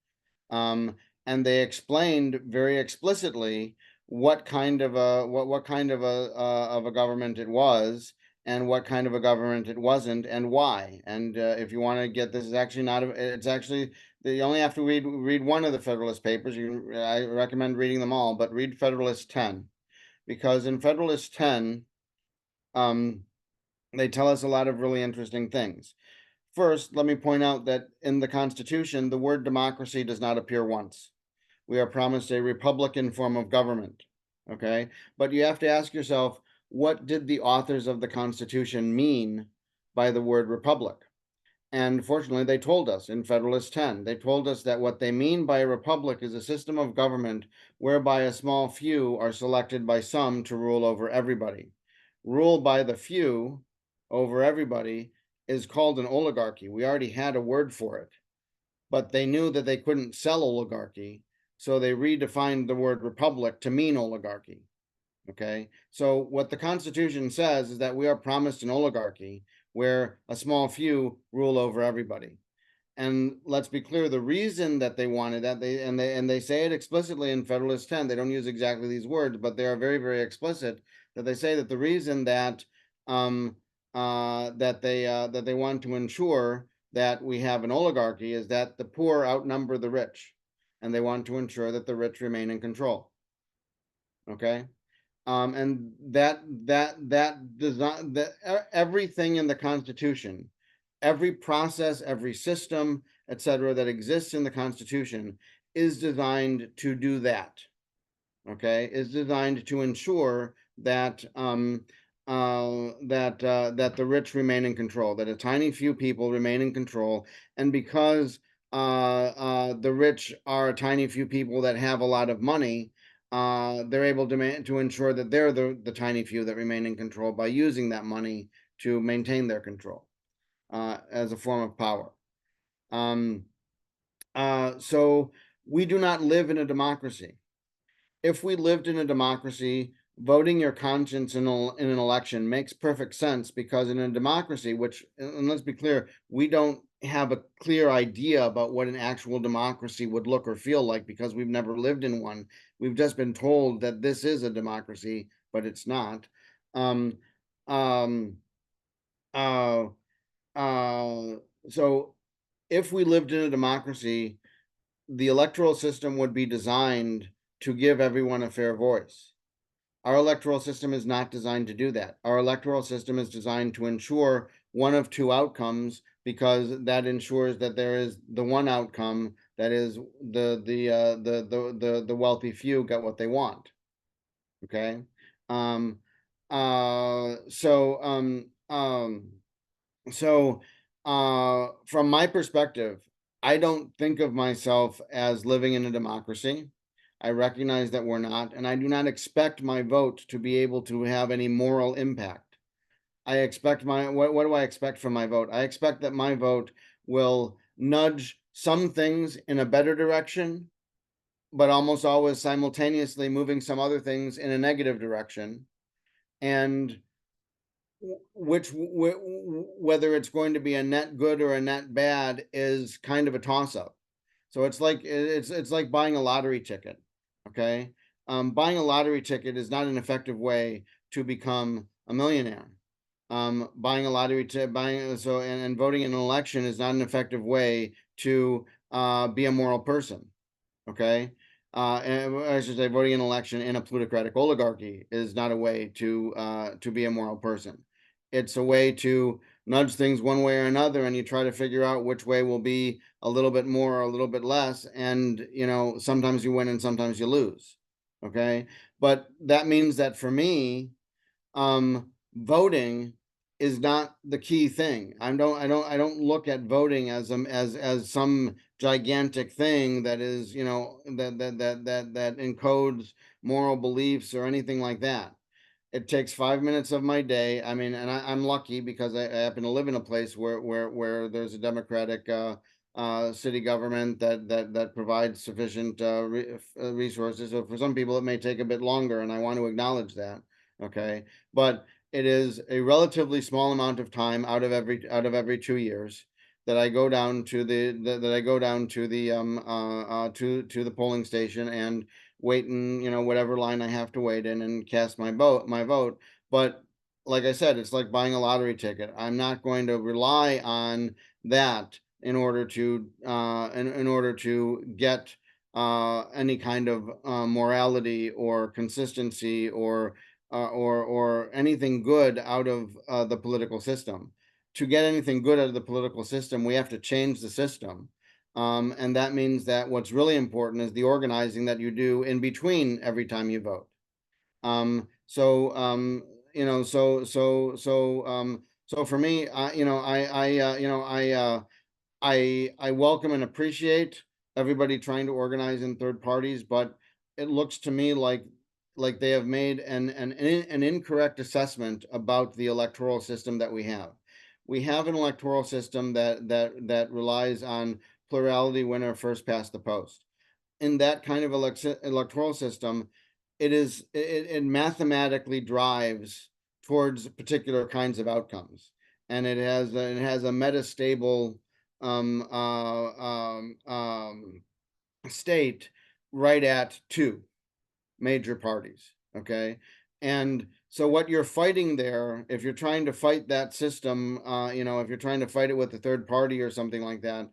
And they explained very explicitly what kind of a government it was, and what kind of a government it wasn't, and why. And if you want to get this, is actually not. It's actually you only have to read one of the Federalist Papers. I recommend reading them all, but read Federalist 10, because in Federalist 10, they tell us a lot of really interesting things. First, let me point out that in the Constitution, the word democracy does not appear once. We are promised a republican form of government. Okay. But you have to ask yourself, what did the authors of the Constitution mean by the word republic? And fortunately, they told us in Federalist 10, they told us that what they mean by a republic is a system of government whereby a small few are selected by some to rule over everybody. Rule by the few over everybody is called an oligarchy. We already had a word for it, but they knew that they couldn't sell oligarchy, so they redefined the word republic to mean oligarchy. Okay, so what the Constitution says is that we are promised an oligarchy where a small few rule over everybody. And let's be clear, the reason that they wanted that, they say it explicitly in Federalist 10. They don't use exactly these words, but they are very, very explicit that they say that the reason that that they want to ensure that we have an oligarchy is that the poor outnumber the rich, and they want to ensure that the rich remain in control. Okay. And that design, that everything in the Constitution, every process, every system, etc., that exists in the Constitution is designed to do that. Okay, is designed to ensure that that the rich remain in control, that a tiny few people remain in control, and because the rich are a tiny few people that have a lot of money, they're able to ensure that they're the tiny few that remain in control by using that money to maintain their control as a form of power. So we do not live in a democracy. If we lived in a democracy, voting your conscience in an election makes perfect sense, because in a democracy, which, and let's be clear, we don't have a clear idea about what an actual democracy would look or feel like, because we've never lived in one. We've just been told that this is a democracy, but it's not. Um, um, uh, so if we lived in a democracy, the electoral system would be designed to give everyone a fair voice. Our electoral system is not designed to do that. Our electoral system is designed to ensure one of two outcomes, because that ensures that there is the one outcome, that is the wealthy few get what they want. Okay. Um, uh, so, um, um, so, from my perspective, I don't think of myself as living in a democracy. I recognize that we're not, and I do not expect my vote to be able to have any moral impact. I expect what do I expect from my vote? I expect that my vote will nudge some things in a better direction, but almost always simultaneously moving some other things in a negative direction. And whether it's going to be a net good or a net bad is kind of a toss up. So it's like buying a lottery ticket. Okay, buying a lottery ticket is not an effective way to become a millionaire. Buying a lottery ticket, and voting in an election is not an effective way to be a moral person. Okay. And I should say, voting in an election in a plutocratic oligarchy is not a way to be a moral person. It's a way to nudge things one way or another, and you try to figure out which way will be a little bit more or a little bit less. And sometimes you win and sometimes you lose. Okay, but that means that for me, voting is not the key thing. I don't look at voting as some gigantic thing that is, that encodes moral beliefs or anything like that. It takes 5 minutes of my day. I mean, and I'm lucky because I happen to live in a place where there's a democratic city government that provides sufficient resources. So for some people, it may take a bit longer, and I want to acknowledge that. Okay, but it is a relatively small amount of time out of every 2 years that I go down to the polling station and wait in whatever line I have to wait in and cast my vote. But like I said, it's like buying a lottery ticket. I'm not going to rely on that in order to get any kind of morality or consistency or anything good out of the political system. To get anything good out of the political system, we have to change the system. And that means that what's really important is the organizing that you do in between every time you vote. So so for me, I welcome and appreciate everybody trying to organize in third parties, but it looks to me like they have made an incorrect assessment about the electoral system that we have. We have an electoral system that relies on plurality, winner first past the post. In that kind of electoral system, it mathematically drives towards particular kinds of outcomes, and it has a metastable um, uh, um, um, state right at two major parties. Okay. And so what you're fighting there, if you're trying to fight that system, if you're trying to fight it with a third party or something like that,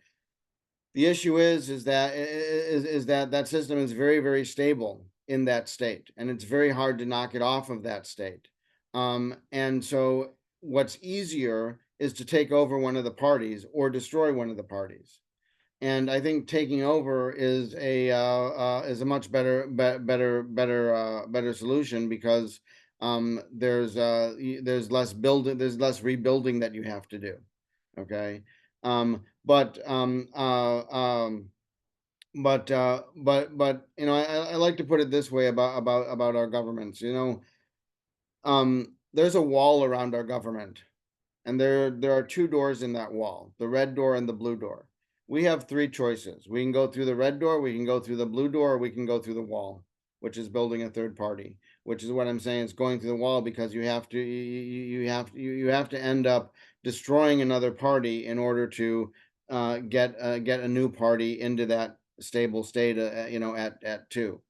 the issue is that that system is very, very stable in that state, and it's very hard to knock it off of that state. And so what's easier is to take over one of the parties or destroy one of the parties. And I think taking over is a much better solution, because there's less rebuilding that you have to do. Okay. Um, but I like to put it this way about our governments. There's a wall around our government, and there are two doors in that wall: the red door and the blue door. We have three choices: we can go through the red door, we can go through the blue door, or we can go through the wall, which is building a third party. Which is what I'm saying, it's going through the wall, because you have to end up destroying another party in order to get a new party into that stable state, at two.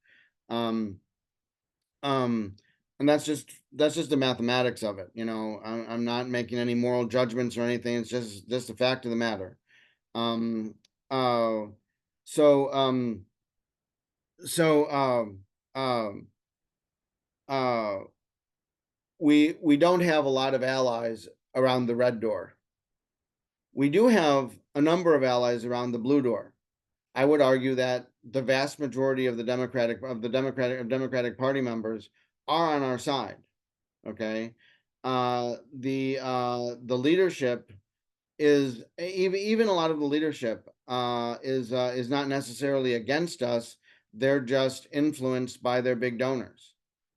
um um, and that's just the mathematics of it. I'm not making any moral judgments or anything. It's just a fact of the matter. Um, uh, so so um, uh, we don't have a lot of allies around the red door. We do have a number of allies around the blue door. I would argue that the vast majority of the Democratic Party members are on our side. Okay, the leadership is even a lot of the leadership is not necessarily against us. They're just influenced by their big donors.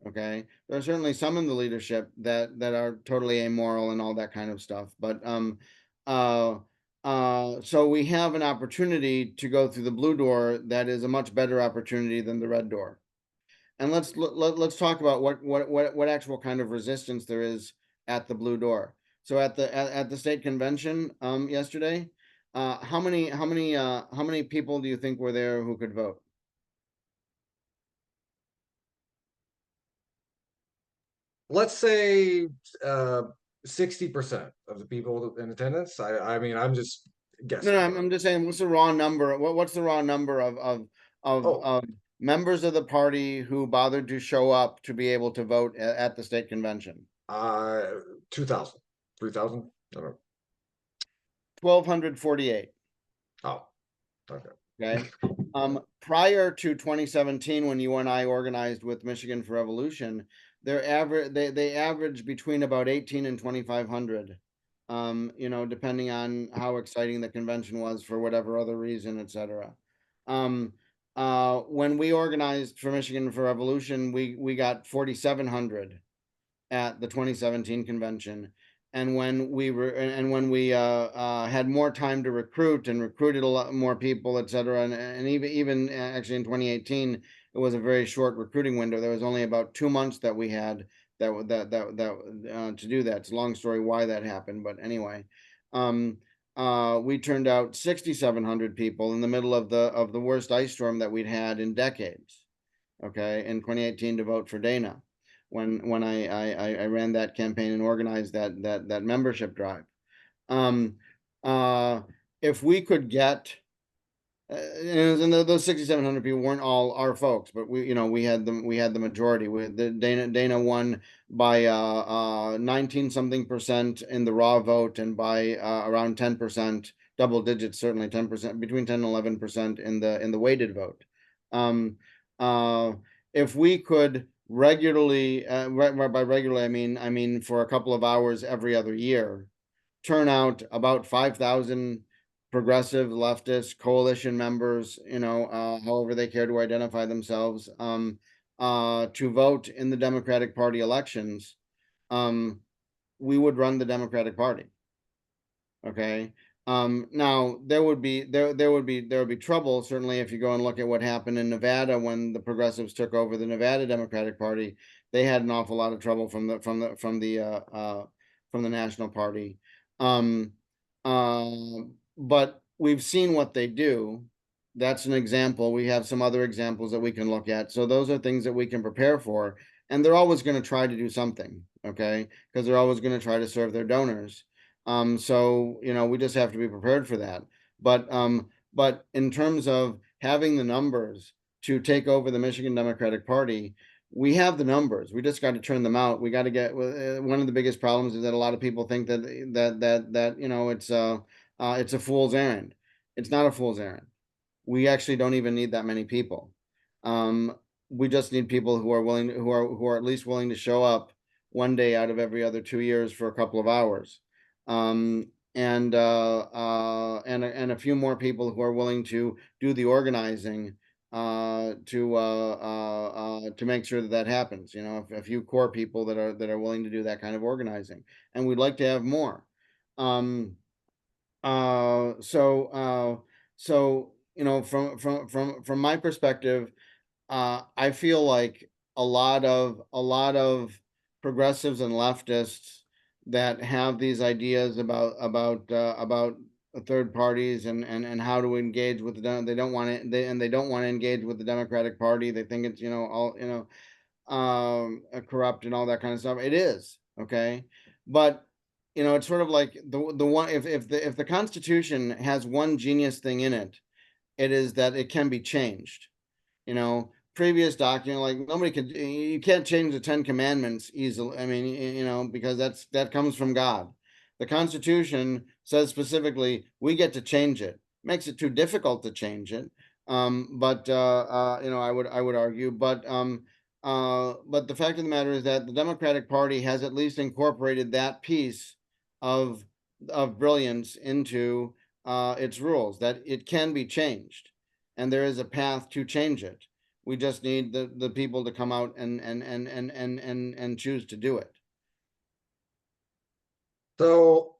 Okay, there are certainly some in the leadership that are totally amoral and all that kind of stuff. But uh, so we have an opportunity to go through the blue door that is a much better opportunity than the red door. And let's talk about what actual kind of resistance there is at the blue door. So at the state convention yesterday, how many people do you think were there who could vote? Let's say 60% of the people in attendance. I mean, I'm just No, guessing, no, but I'm just saying, what's the raw number? What's the raw number oh, of members of the party who bothered to show up to be able to vote at the state convention? uh, 2,000, 3,000. I don't know. 1,248. Oh, okay. Okay. Prior to 2017, when you and I organized with Michigan for Revolution, they average between about 18 and 2,500. Depending on how exciting the convention was for whatever other reason, etc. When we organized for Michigan for Revolution, we got 4,700 at the 2017 convention. And when we had more time to recruit and recruited a lot more people, et cetera, and even actually in 2018, it was a very short recruiting window. There was only about 2 months that we had to do that. It's a long story why that happened, but anyway, we turned out 6,700 people in the middle of the worst ice storm that we'd had in decades. Okay, in 2018 to vote for Dana when I ran that campaign and organized that membership drive. Um, uh, if we could get and those 6,700 people weren't all our folks, but we had the majority. Dana won by 19 something percent in the raw vote and by around 10%, double digits, certainly 10%, between 10 and 11% in the weighted vote. Um, uh, if we could regularly, by regularly I mean for a couple of hours every other year, turn out about 5,000 progressive leftist coalition members, however they care to identify themselves, to vote in the Democratic Party elections, we would run the Democratic Party. Okay. Now there would be trouble, certainly, if you go and look at what happened in Nevada when the progressives took over the Nevada Democratic Party. They had an awful lot of trouble from the National Party. Um, but we've seen what they do. That's an example. We have some other examples that we can look at. So those are things that we can prepare for. And they're always going to try to do something, okay? Because they're always going to try to serve their donors. So we just have to be prepared for that. But in terms of having the numbers to take over the Michigan Democratic Party, we have the numbers. We just got to turn them out. We got to get one of the biggest problems is that a lot of people think that it's a fool's errand. It's not a fool's errand. We actually don't even need that many people. We just need people who are willing, who are at least willing to show up one day out of every other 2 years for a couple of hours, and a few more people who are willing to do the organizing to make sure that that happens. A few core people that are willing to do that kind of organizing, and we'd like to have more. Um, uh, so uh, so from my perspective, I feel like a lot of progressives and leftists that have these ideas about third parties and how to engage with they don't want to they don't want to engage with the Democratic Party. They think it's all corrupt and all that kind of stuff. It is, okay, but it's sort of like the one, if the Constitution has one genius thing in it, it is that it can be changed. Previous document, like you can't change the 10 Commandments easily. I mean, because that comes from God. The Constitution says specifically we get to change it. Makes it too difficult to change it. But I would argue, but the fact of the matter is that the Democratic Party has at least incorporated that piece of brilliance into its rules, that it can be changed, and there is a path to change it. We just need the people to come out and choose to do it. So,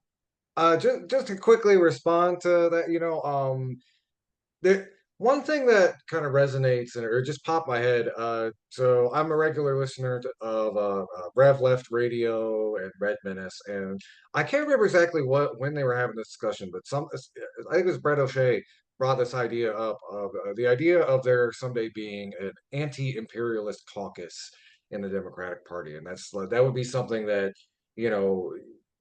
just to quickly respond to that, there one thing that kind of resonates or just popped my head. So I'm a regular listener of Rev Left Radio and Red Menace, and I can't remember exactly when they were having this discussion, but I think it was Brett O'Shea brought this idea up of the idea of there someday being an anti-imperialist caucus in the Democratic Party, and that would be something that you know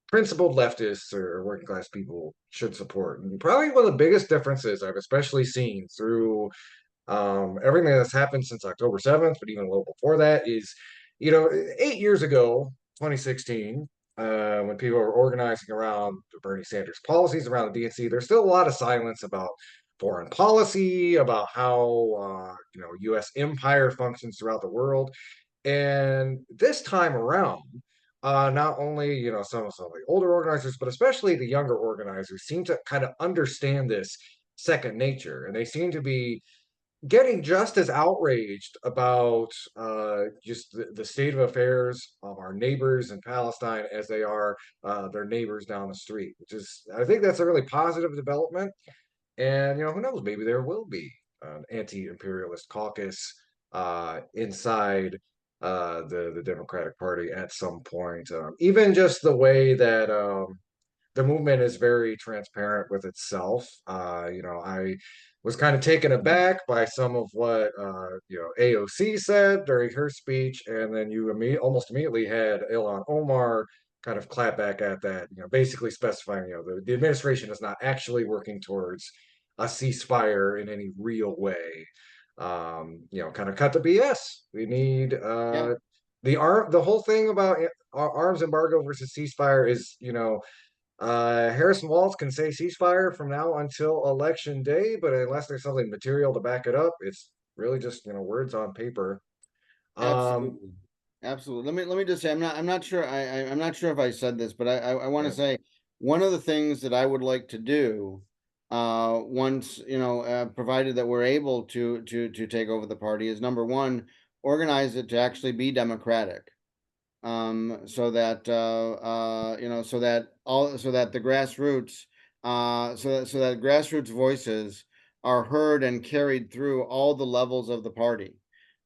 principled leftists or working class people should support. And probably one of the biggest differences I've especially seen through everything that's happened since October 7th, but even a little before that, is 8 years ago, 2016, when people were organizing around Bernie Sanders policies around the DNC, there's still a lot of silence about foreign policy, about how U.S. empire functions throughout the world. And this time around, not only some of the older organizers, but especially the younger organizers seem to kind of understand this second nature, and they seem to be getting just as outraged about just the state of affairs of our neighbors in Palestine as they are their neighbors down the street, which is I think that's a really positive development. And who knows, maybe there will be an anti-imperialist caucus inside the Democratic Party at some point. Even just the way that the movement is very transparent with itself. I was kind of taken aback by some of what AOC said during her speech, and then almost immediately had Ilhan Omar kind of clap back at that, basically specifying, the administration is not actually working towards a ceasefire in any real way. Kind of cut the BS. We need Yeah, the whole thing about arms embargo versus ceasefire is, Harrison Walz can say ceasefire from now until election day, but unless there's something material to back it up, it's really just words on paper. Um, absolutely, absolutely. Let me just say, I'm not sure. I'm not sure if I said this, but I want to yeah, say one of the things that I would like to do, once provided that we're able to take over the party, is number one, organize it to actually be democratic. So that so that the grassroots, so that grassroots voices are heard and carried through all the levels of the party.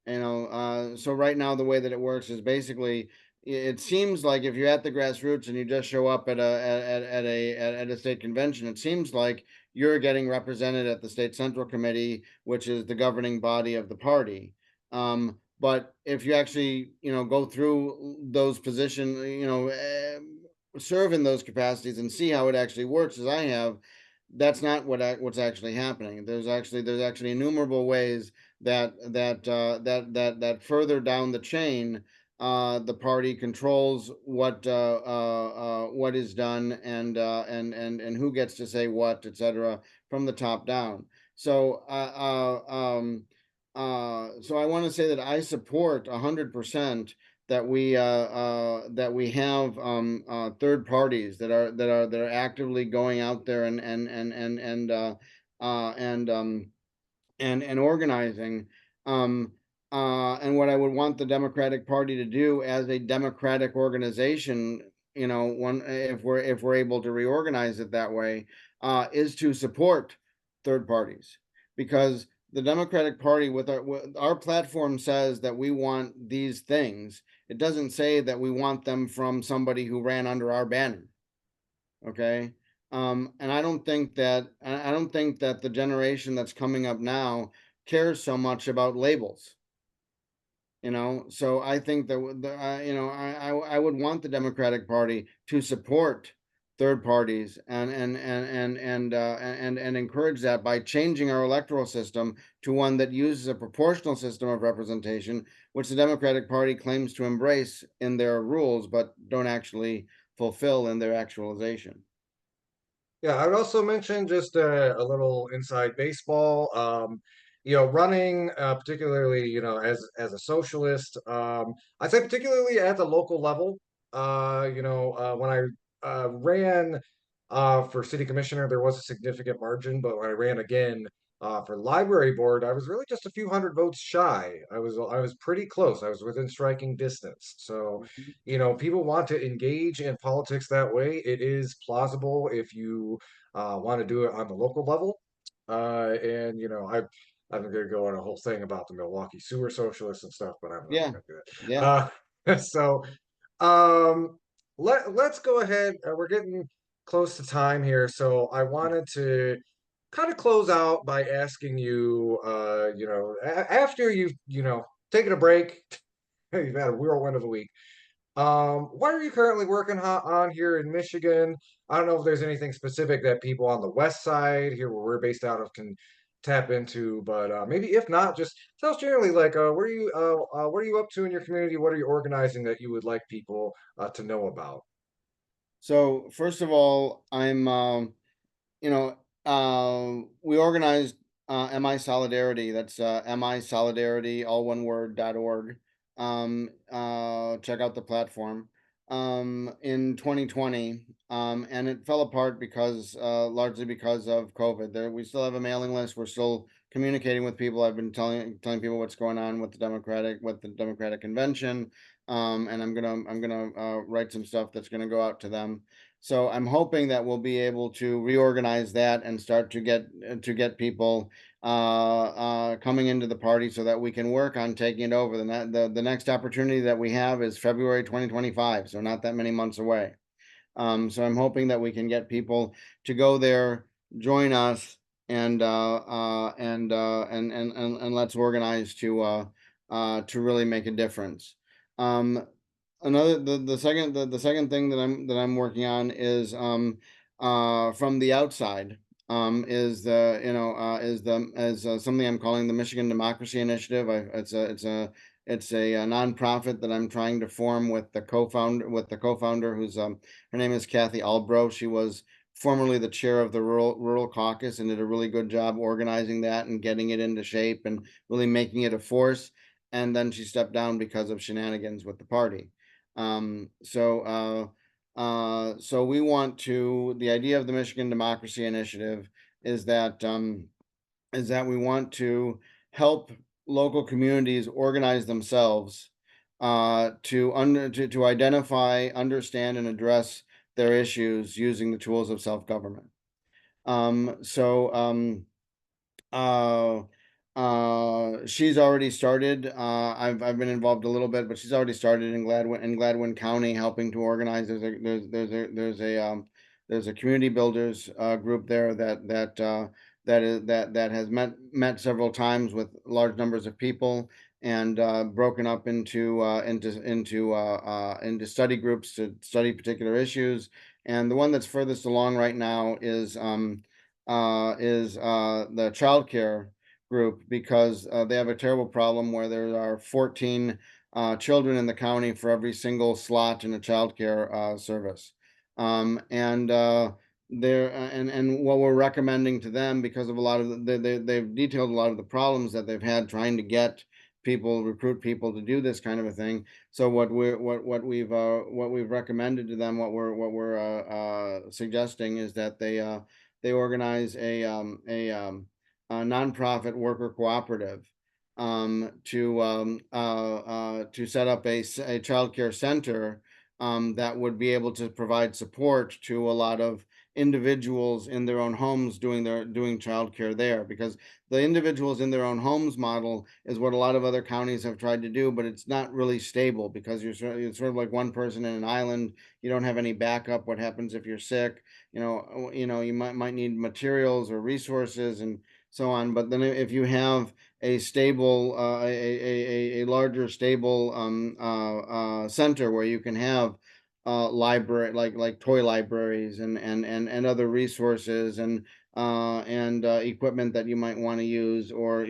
So right now the way that it works is basically it seems like if you're at the grassroots and you just show up at a state convention, it seems like you're getting represented at the state central committee, which is the governing body of the party. But if you actually, go through those positions, serve in those capacities and see how it actually works, as I have, that's not what's actually happening. There's actually innumerable ways that further down the chain, the party controls what is done, and who gets to say what, etc., from the top down. So so I want to say that I support 100% that we have third parties that are actively going out there and and organizing. And what I would want the Democratic Party to do as a democratic organization, one if we're able to reorganize it that way, is to support third parties, because the Democratic Party with our platform says that we want these things. It doesn't say that we want them from somebody who ran under our banner. Okay. And I don't think that the generation that's coming up now cares so much about labels. So I think that I would want the Democratic Party to support third parties and encourage that by changing our electoral system to one that uses a proportional system of representation, which the Democratic Party claims to embrace in their rules, but don't actually fulfill in their actualization. Yeah, I would also mention just a little inside baseball. Running, particularly, as a socialist, I'd say particularly at the local level. When I ran for city commissioner, there was a significant margin, but when I ran again for library board, I was really just a few hundred votes shy. I was pretty close. I was within striking distance. So, Mhm. people want to engage in politics that way. It is plausible if you want to do it on the local level. And I'm going to go on a whole thing about the Milwaukee sewer socialists and stuff, but I'm not Yeah, going to do it. yeah. So um, let's go ahead. We're getting close to time here, so I wanted to kind of close out by asking you, after you've taken a break, you've had a whirlwind of a week. What are you currently working on here in Michigan? I don't know if there's anything specific that people on the west side here where we're based out of can tap into, but maybe if not, just tell us generally like what are you up to in your community? What are you organizing that you would like people to know about? So first of all, we organized MI Solidarity. That's MI Solidarity, all one word, .org. Check out the platform. In 2020, and it fell apart because largely because of COVID. There, we still have a mailing list. We're still communicating with people. I've been telling people what's going on with the Democratic convention. And I'm gonna write some stuff that's gonna go out to them. So I'm hoping that we'll be able to reorganize that and start to get people coming into the party so that we can work on taking it over. The next opportunity that we have is February 2025, so not that many months away. So I'm hoping that we can get people to go there, join us, and let's organize to really make a difference. Um, the second thing that I'm working on is from the outside, is the you know is the as something I'm calling the Michigan Democracy Initiative. It's a nonprofit that I'm trying to form with the co-founder, who's her name is Kathy Albro. She was formerly the chair of the rural caucus and did a really good job organizing that and getting it into shape and really making it a force. And then she stepped down because of shenanigans with the party. So we want to. The idea of the Michigan Democracy Initiative is that we want to help local communities organize themselves to identify, understand, and address their issues using the tools of self-government. So uh, she's already started. I've been involved a little bit, but she's already started in Gladwin County, helping to organize. There's a community builders group there that has met several times with large numbers of people and broken up into study groups to study particular issues. And the one that's furthest along right now is the childcare group, because they have a terrible problem where there are 14 children in the county for every single slot in a childcare service. And there and what we're recommending to them, because of a lot of they've detailed a lot of the problems that they've had trying to recruit people to do this kind of a thing. So what we've recommended to them, what we're suggesting is that they organize a nonprofit worker cooperative to set up a child care center that would be able to provide support to a lot of individuals in their own homes doing child care there, because the individuals in their own homes model is what a lot of other counties have tried to do, but it's not really stable, because you're sort of like one person in an island. You don't have any backup. What happens if you're sick? You might need materials or resources and so on. But then if you have a stable, a larger stable center where you can have library, like toy libraries and other resources and equipment that you might want to use, or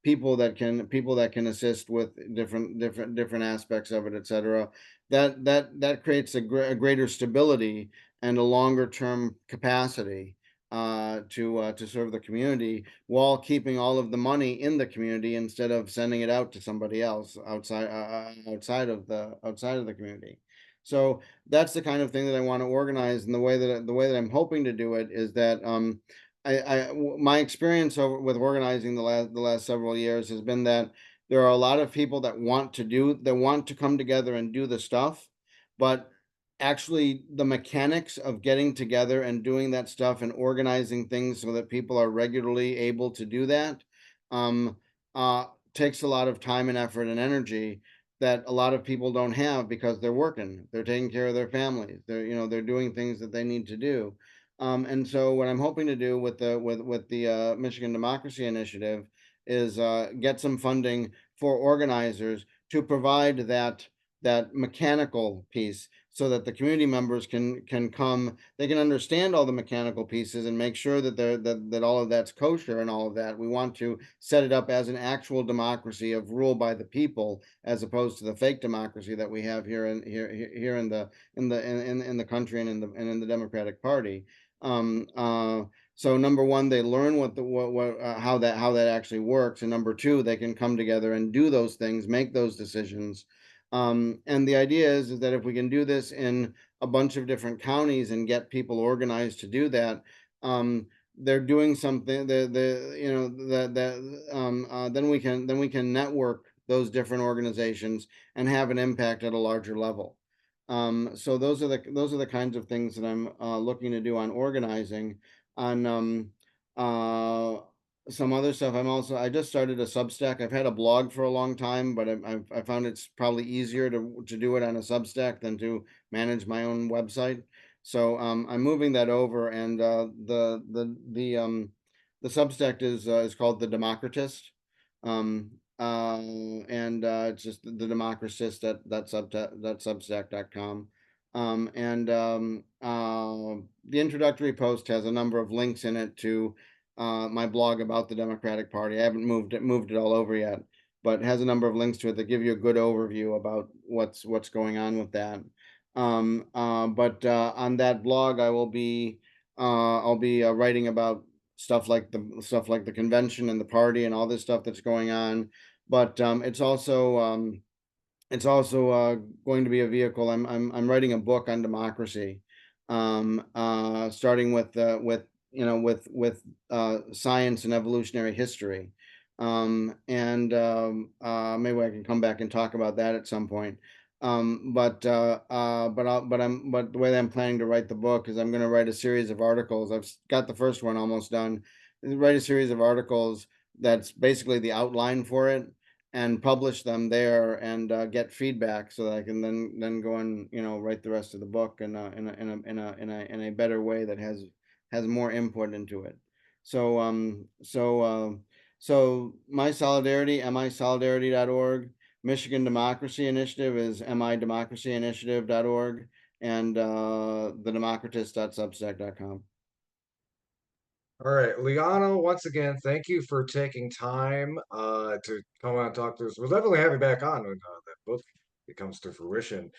people that can assist with different aspects of it, etc. That creates a greater stability and a longer term capacity to serve the community, while keeping all of the money in the community instead of sending it out to somebody else outside of the community. So that's the kind of thing that I want to organize, and the way that I'm hoping to do it is that my experience with organizing the last several years has been that there are a lot of people that want to come together and do the stuff, but actually the mechanics of getting together and doing that stuff and organizing things so that people are regularly able to do that um uh takes a lot of time and effort and energy that a lot of people don't have, because they're working, they're taking care of their families, they're doing things that they need to do. And so what I'm hoping to do with the Michigan Democracy Initiative is get some funding for organizers to provide that mechanical piece, so that the community members can come, they can understand all the mechanical pieces and make sure that that all of that's kosher and all of that. We want to set it up as an actual democracy of rule by the people, as opposed to the fake democracy that we have here in the country and in the Democratic Party. um uh so number one, they learn how that actually works, and number two, they can come together and do those things, make those decisions. And the idea is that if we can do this in a bunch of different counties and get people organized to do that, um, they're doing something. Then we can network those different organizations and have an impact at a larger level. So those are the kinds of things that I'm looking to do on organizing. On uh, some other stuff, I just started a Substack. I've had a blog for a long time, but I found it's probably easier to do it on a Substack than to manage my own website. So I'm moving that over, and the Substack is called The Democratist. And it's just the Democratist that substack.com. And The introductory post has a number of links in it to my blog about the Democratic Party. I haven't moved it all over yet, but it has a number of links to it that give you a good overview about what's going on with that. But On that blog, I'll be writing about stuff like the convention and the party and all this stuff that's going on. But it's also going to be a vehicle. I'm writing a book on democracy, starting with science and evolutionary history, and maybe I can come back and talk about that at some point. But the way that I'm planning to write the book is I'm going to write a series of articles. I've got the first one almost done. Write a series of articles that's basically the outline for it, and publish them there, and get feedback, so that I can then go and write the rest of the book in a better way that has more input into it. So so my solidarity, misolidarity.org. Michigan Democracy Initiative is midemocracyinitiative.org, and thedemocratist.substack.com. All right, Liano, once again, thank you for taking time to come on and talk to us. We'll definitely have you back on when that book comes to fruition.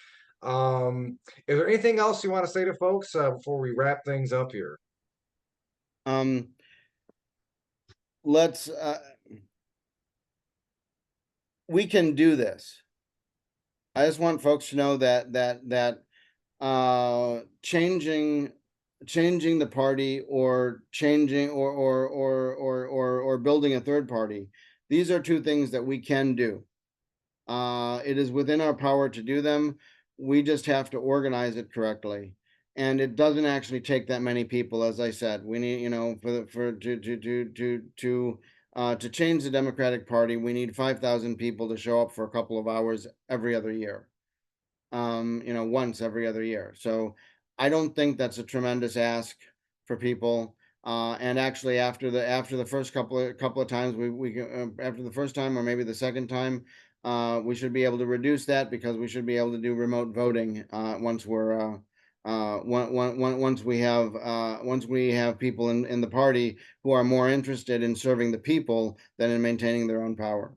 Is there anything else you want to say to folks before we wrap things up here? um let's We can do this. I just want folks to know that changing the party, or changing or building a third party, these are two things that we can do. It is within our power to do them. We just have to organize it correctly. And it doesn't actually take that many people, as I said. We need, for to change the Democratic Party, we need 5,000 people to show up for a couple of hours every other year. Once every other year. So I don't think that's a tremendous ask for people. And actually, after the first couple of times, after the first time, or maybe the second time, we should be able to reduce that, because we should be able to do remote voting once we have people in the party who are more interested in serving the people than in maintaining their own power.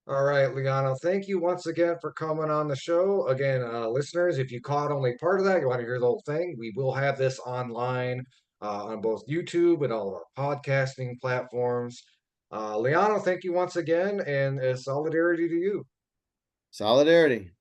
All right, Liano, thank you once again for coming on the show. Again, listeners, if you caught only part of that, you want to hear the whole thing, we will have this online on both YouTube and all of our podcasting platforms. Liano, thank you once again, and solidarity to you. Solidarity.